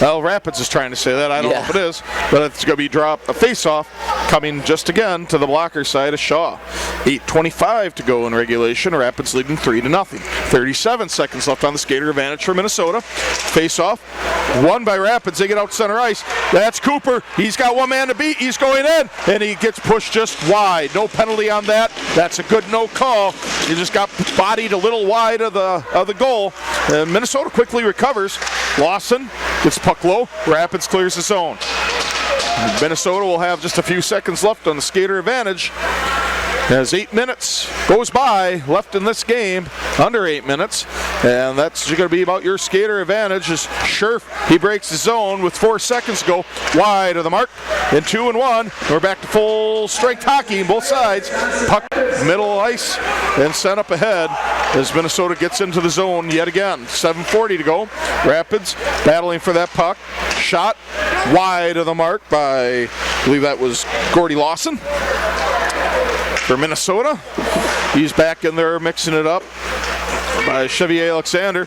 Well, Rapids is trying to say that. I don't know if it is, but it's going to be a face-off coming just again to the blocker side of Shaw. 8:25 to go in regulation. Rapids leading 3-0. 37 seconds left on the skater advantage for Minnesota. Face-off, won by Rapids. They get out center ice. That's Cooper. He's got one man to beat. He's going in, and he gets pushed just wide. No penalty on that. That's a good no call. He just got bodied a little wide of the goal. And Minnesota quickly recovers. Lawson gets puck low. Rapids clears the zone. Minnesota will have just a few seconds left on the skater advantage as 8 minutes goes by left in this game, under 8 minutes, and that's going to be about your skater advantage. As Scherf, he breaks the zone with 4 seconds to go, wide of the mark, in 2-1. We're back to full strength hockey on both sides. Puck middle ice and sent up ahead as Minnesota gets into the zone yet again. 7:40 to go. Rapids battling for that puck. Shot wide of the mark by, I believe that was Gordy Lawson. For Minnesota, he's back in there mixing it up by Chevier Alexander.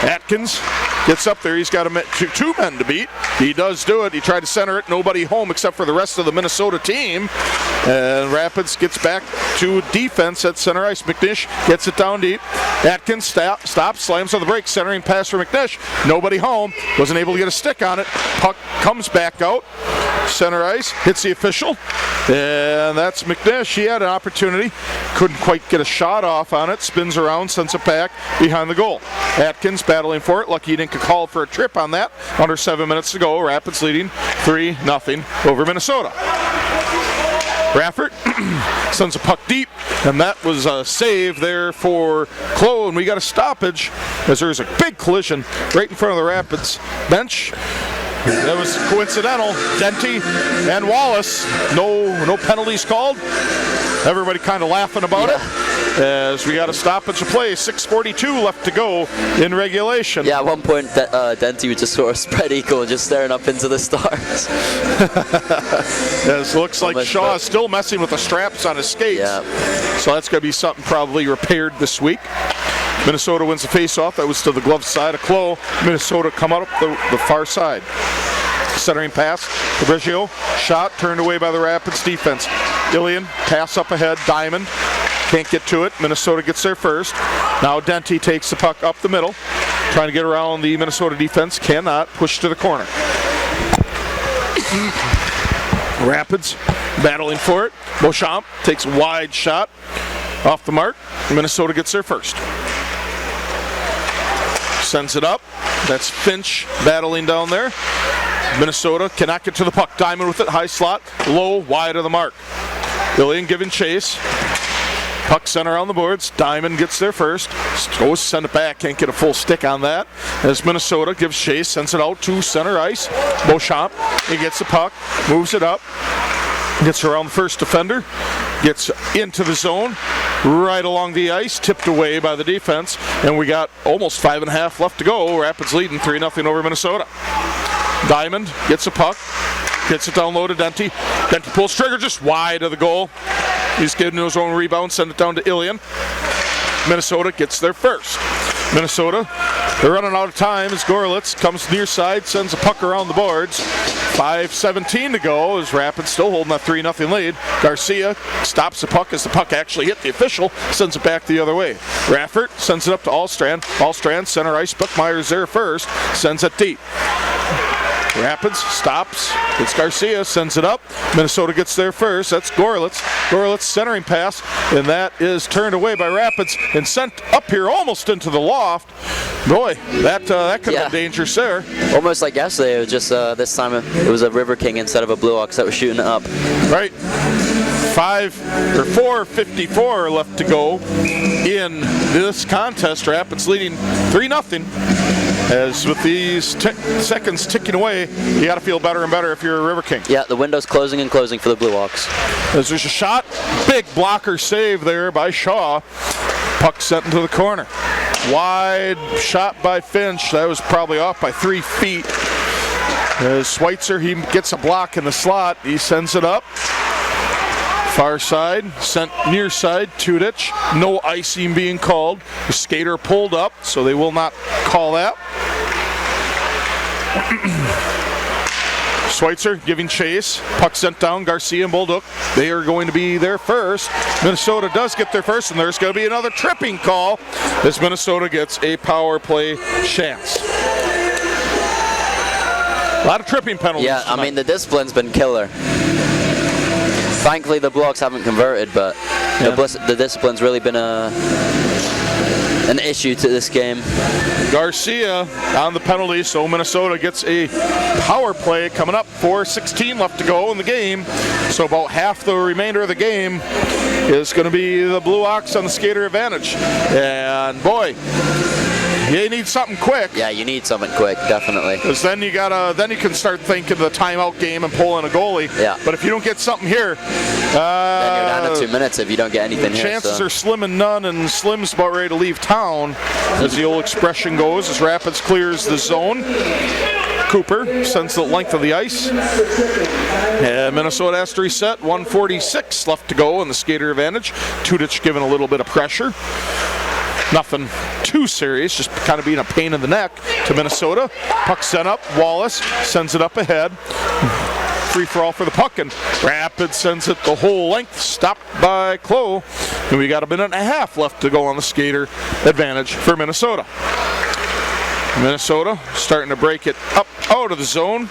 Atkins gets up there. He's got two men to beat. He does do it. He tried to center it. Nobody home except for the rest of the Minnesota team. And Rapids gets back to defense at center ice. McNish gets it down deep. Atkins stops, slams on the brakes, centering pass for McNish. Nobody home. Wasn't able to get a stick on it. Puck comes back out. Center ice, hits the official, and that's McNish. He had an opportunity, couldn't quite get a shot off on it, spins around, sends it back behind the goal. Atkins battling for it, lucky he didn't call for a trip on that. Under 7 minutes to go, Rapids leading 3-0 over Minnesota. Raffert sends a puck deep, and that was a save there for Clough, and we got a stoppage as there's a big collision right in front of the Rapids bench. That was coincidental. Denty and Wallace, no penalties called. Everybody kind of laughing about it as we got a stoppage of play. 6:42 left to go in regulation. Yeah, at one point Denty was just sort of spread eagle and just staring up into the stars. It looks like Shaw is still messing with the straps on his skates. Yeah. So that's going to be something probably repaired this week. Minnesota wins the face-off. That was to the glove side of Clough. Minnesota come out up the far side. Centering pass to Briggio. Shot turned away by the Rapids defense. Ilian, pass up ahead. Diamond can't get to it. Minnesota gets there first. Now Denty takes the puck up the middle. Trying to get around the Minnesota defense. Cannot. Push to the corner. Rapids battling for it. Beauchamp takes a wide shot off the mark. Minnesota gets there first. Sends it up. That's Finch battling down there. Minnesota cannot get to the puck. Diamond with it, high slot, low, wide of the mark. Ilian giving chase. Puck center on the boards. Diamond gets there first. Goes send it back. Can't get a full stick on that. As Minnesota gives chase, sends it out to center ice. Beauchamp, he gets the puck, moves it up, gets around the first defender, gets into the zone, right along the ice, tipped away by the defense, and we got almost 5.5 left to go. Rapids leading 3-0 over Minnesota. Diamond gets a puck, gets it down low to Denty. Denty pulls trigger just wide of the goal. He's getting his own rebound, send it down to Ilian. Minnesota gets there first. Minnesota, they're running out of time as Gorlitz comes near side, sends a puck around the boards. 5:17 to go as Rapids still holding that 3-0 lead. Garcia stops the puck as the puck actually hit the official, sends it back the other way. Raffert sends it up to Allstrand. Allstrand, center ice, Buckmeyer's there first, sends it deep. Rapids stops. It's Garcia, sends it up. Minnesota gets there first. That's Gorlitz. Gorlitz centering pass, and that is turned away by Rapids and sent up here almost into the loft. Boy, that could have Yeah. been dangerous there. Almost like yesterday, it was just this time it was a River King instead of a Blue Ox that was shooting it up. Right. 4:54 left to go in this contest. Rapids leading 3-0. As with these seconds ticking away, you got to feel better and better if you're a River King. Yeah, the window's closing and closing for the Blue Ox. As there's a shot, big blocker save there by Shaw. Puck sent into the corner. Wide shot by Finch. That was probably off by 3 feet. As Schweitzer, he gets a block in the slot. He sends it up. Far side, sent near side, Tudich. No icing being called. The skater pulled up, so they will not call that. Schweitzer giving chase. Puck sent down. Garcia and Bolduc. They are going to be there first. Minnesota does get there first, and there's going to be another tripping call as Minnesota gets a power play chance. A lot of tripping penalties. Yeah, I tonight. mean, the discipline's been killer. Thankfully, the Blue Ox haven't converted, but the discipline's really been an issue to this game. Garcia on the penalty, so Minnesota gets a power play coming up. 4:16 left to go in the game, so about half the remainder of the game is going to be the Blue Ox on the skater advantage. And boy, you need something quick. Yeah, you need something quick, definitely. Because then you can start thinking the timeout game and pulling a goalie. Yeah. But if you don't get something here, Then you're down to 2 minutes if you don't get anything here. chances So. are slim and none, and Slim's about ready to leave town, as the old expression goes, as Rapids clears the zone. Cooper sends the length of the ice. And Minnesota has to reset. 1:46 left to go in the skater advantage. Tudich giving a little bit of pressure. Nothing too serious, just kind of being a pain in the neck to Minnesota. Puck sent up. Wallace sends it up ahead. Free for all for the puck, and Rapids sends it the whole length, stopped by Clough. And we got a minute and a half left to go on the skater advantage for Minnesota. Minnesota starting to break it up out of the zone.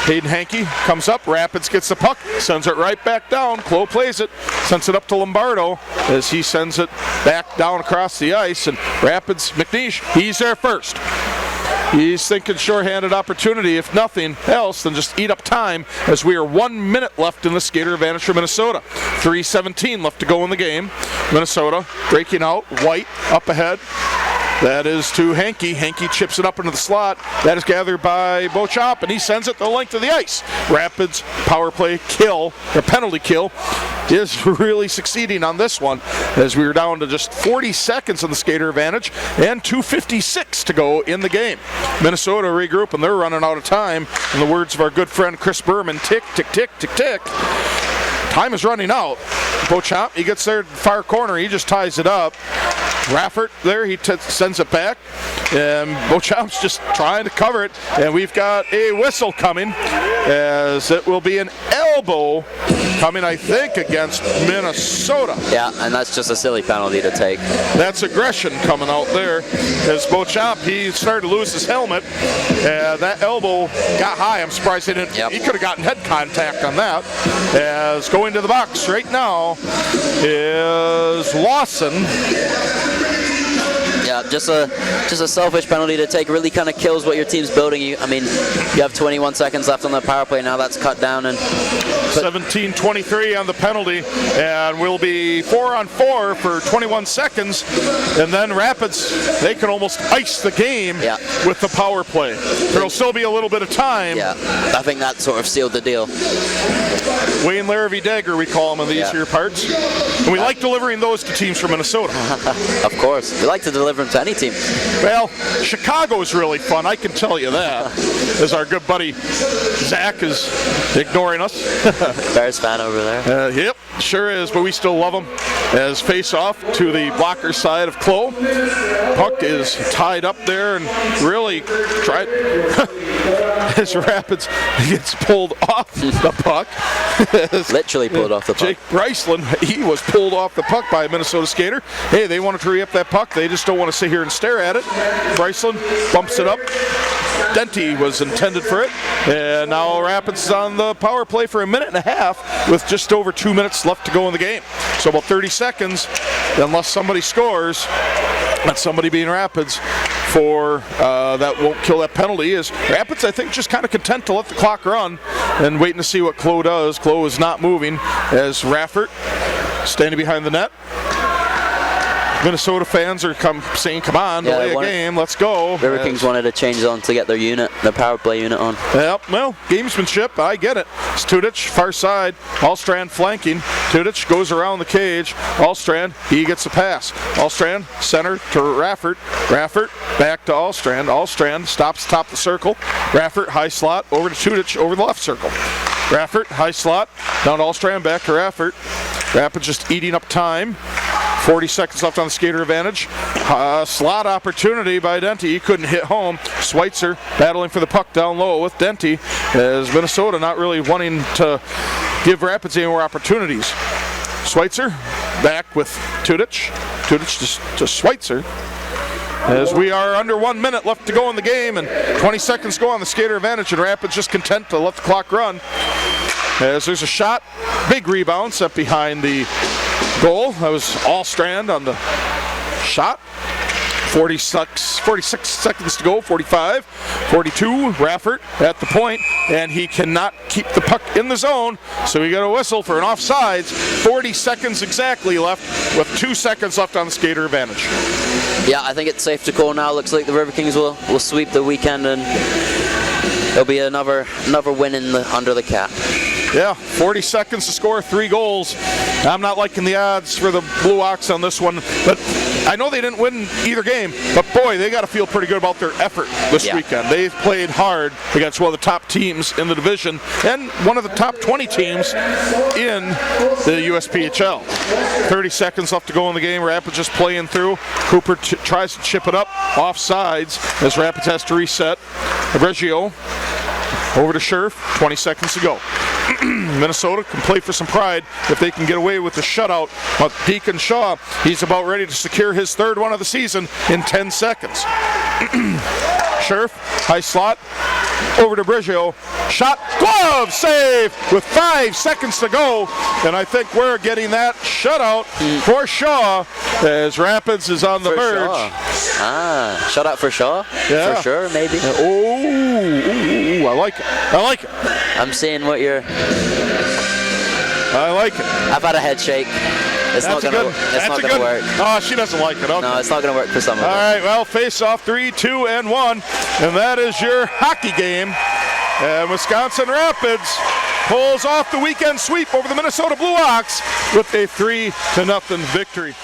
Hayden Hankey comes up, Rapids gets the puck, sends it right back down. Clough plays it, sends it up to Lombardo as he sends it back down across the ice. And Rapids, McNeish, he's there first. He's thinking shorthanded opportunity, if nothing else, than just eat up time, as we are 1 minute left in the skater advantage for Minnesota. 3:17 left to go in the game. Minnesota breaking out, White up ahead. That is to Hankey. Hankey chips it up into the slot. That is gathered by Beauchamp, and he sends it the length of the ice. Rapids power play kill, or penalty kill, is really succeeding on this one, as we are down to just 40 seconds on the skater advantage and 2:56 to go in the game. Minnesota regroup, and they're running out of time. In the words of our good friend Chris Berman, tick, tick, tick, tick, tick. Time is running out. Beauchamp, he gets there far corner, he just ties it up. Raffert there, he sends it back, and Beauchamp's just trying to cover it, and we've got a whistle coming, as it will be an elbow coming, I think, against Minnesota. Yeah, and that's just a silly penalty to take. That's aggression coming out there, as Beauchamp, he started to lose his helmet, and that elbow got high. I'm surprised he didn't. Yep. He could have gotten head contact on that. As going to the box right now is Lawson. Yeah, just a selfish penalty to take. Really kind of kills what your team's building. I mean, you have 21 seconds left on the power play now. That's cut down, and 17:23 on the penalty, and we'll be 4-on-4 for 21 seconds, and then Rapids, they can almost ice the game with the power play. There'll still be a little bit of time. yeah, I think that sort of sealed the deal. Wayne Larrabee Dagger, we call him in these here parts. And we like delivering those to teams from Minnesota. Of course, we like to deliver them to any team. Well, Chicago's really fun, I can tell you that. As our good buddy Zach is ignoring us. Bears fan over there. Yep, sure is, but we still love him. As face off to the blocker side of Clough. Puck is tied up there and really tried. As Rapids gets pulled off the puck. Literally pulled off the puck. Jake Bryceland, he was pulled off the puck by a Minnesota skater. Hey, they want to hurry up that puck. They just don't want to sit here and stare at it. Bryceland bumps it up. Denty was intended for it. And now Rapids is on the power play for a minute and a half with just over 2 minutes left to go in the game. So about 30 seconds, unless somebody scores. That's somebody being Rapids. for that won't kill that penalty is Rapids, I think, just kind of content to let the clock run and waiting to see what Clo does. Clo is not moving as Raffert standing behind the net. Minnesota fans are saying, come on, delay a game, let's go. Riverkings wanted to change on to get their power play unit on. Yep, well, gamesmanship, I get it. It's Tudich, far side, Allstrand flanking. Tudich goes around the cage. Allstrand, he gets the pass. Allstrand, center to Raffert. Raffert, back to Allstrand. Allstrand stops top of the circle. Raffert, high slot, over to Tudich, over the left circle. Raffert, high slot, down to Allstrand, back to Raffert. Rapids just eating up time. 40 seconds left on the skater advantage. Slot opportunity by Dente. He couldn't hit home. Schweitzer battling for the puck down low with Dente, as Minnesota not really wanting to give Rapids any more opportunities. Schweitzer back with Tudich. Tudich to Schweitzer. As we are under 1 minute left to go in the game and 20 seconds to go on the skater advantage, and Rapids just content to let the clock run. As there's a shot, big rebound set behind the goal. That was Allstrand on the shot. 46 seconds to go, 45, 42, Raffert at the point, and he cannot keep the puck in the zone, so we got a whistle for an offsides. 40 seconds exactly left, with 2 seconds left on the skater advantage. Yeah, I think it's safe to call now. Looks like the Riverkings will sweep the weekend, and there'll be another win under the cap. Yeah, 40 seconds to score 3 goals. I'm not liking the odds for the Blue Ox on this one, but I know they didn't win either game, but boy, they got to feel pretty good about their effort this weekend. They've played hard against one of the top teams in the division and one of the top 20 teams in the USPHL. 30 seconds left to go in the game. Rapids just playing through. Cooper tries to chip it up off sides as Rapids has to reset. Reggio over to Scherf, 20 seconds to go. Minnesota can play for some pride if they can get away with the shutout. But Deacon Shaw, he's about ready to secure his 3rd one of the season in 10 seconds. Scherf, high slot, over to Briggio. Shot, glove, save with 5 seconds to go. And I think we're getting that shutout for Shaw as Rapids is on the verge. Shutout for Shaw? Yeah. For sure, maybe. Ooh, I like it. I like it. I'm seeing what you're... I like it. I've had a head shake. It's not gonna work. Oh, she doesn't like it. Okay. No, it's not gonna work for some of them. All right, well, face off 3, 2, and 1. And that is your hockey game. And Wisconsin Rapids pulls off the weekend sweep over the Minnesota Blue Ox with a 3-0 victory.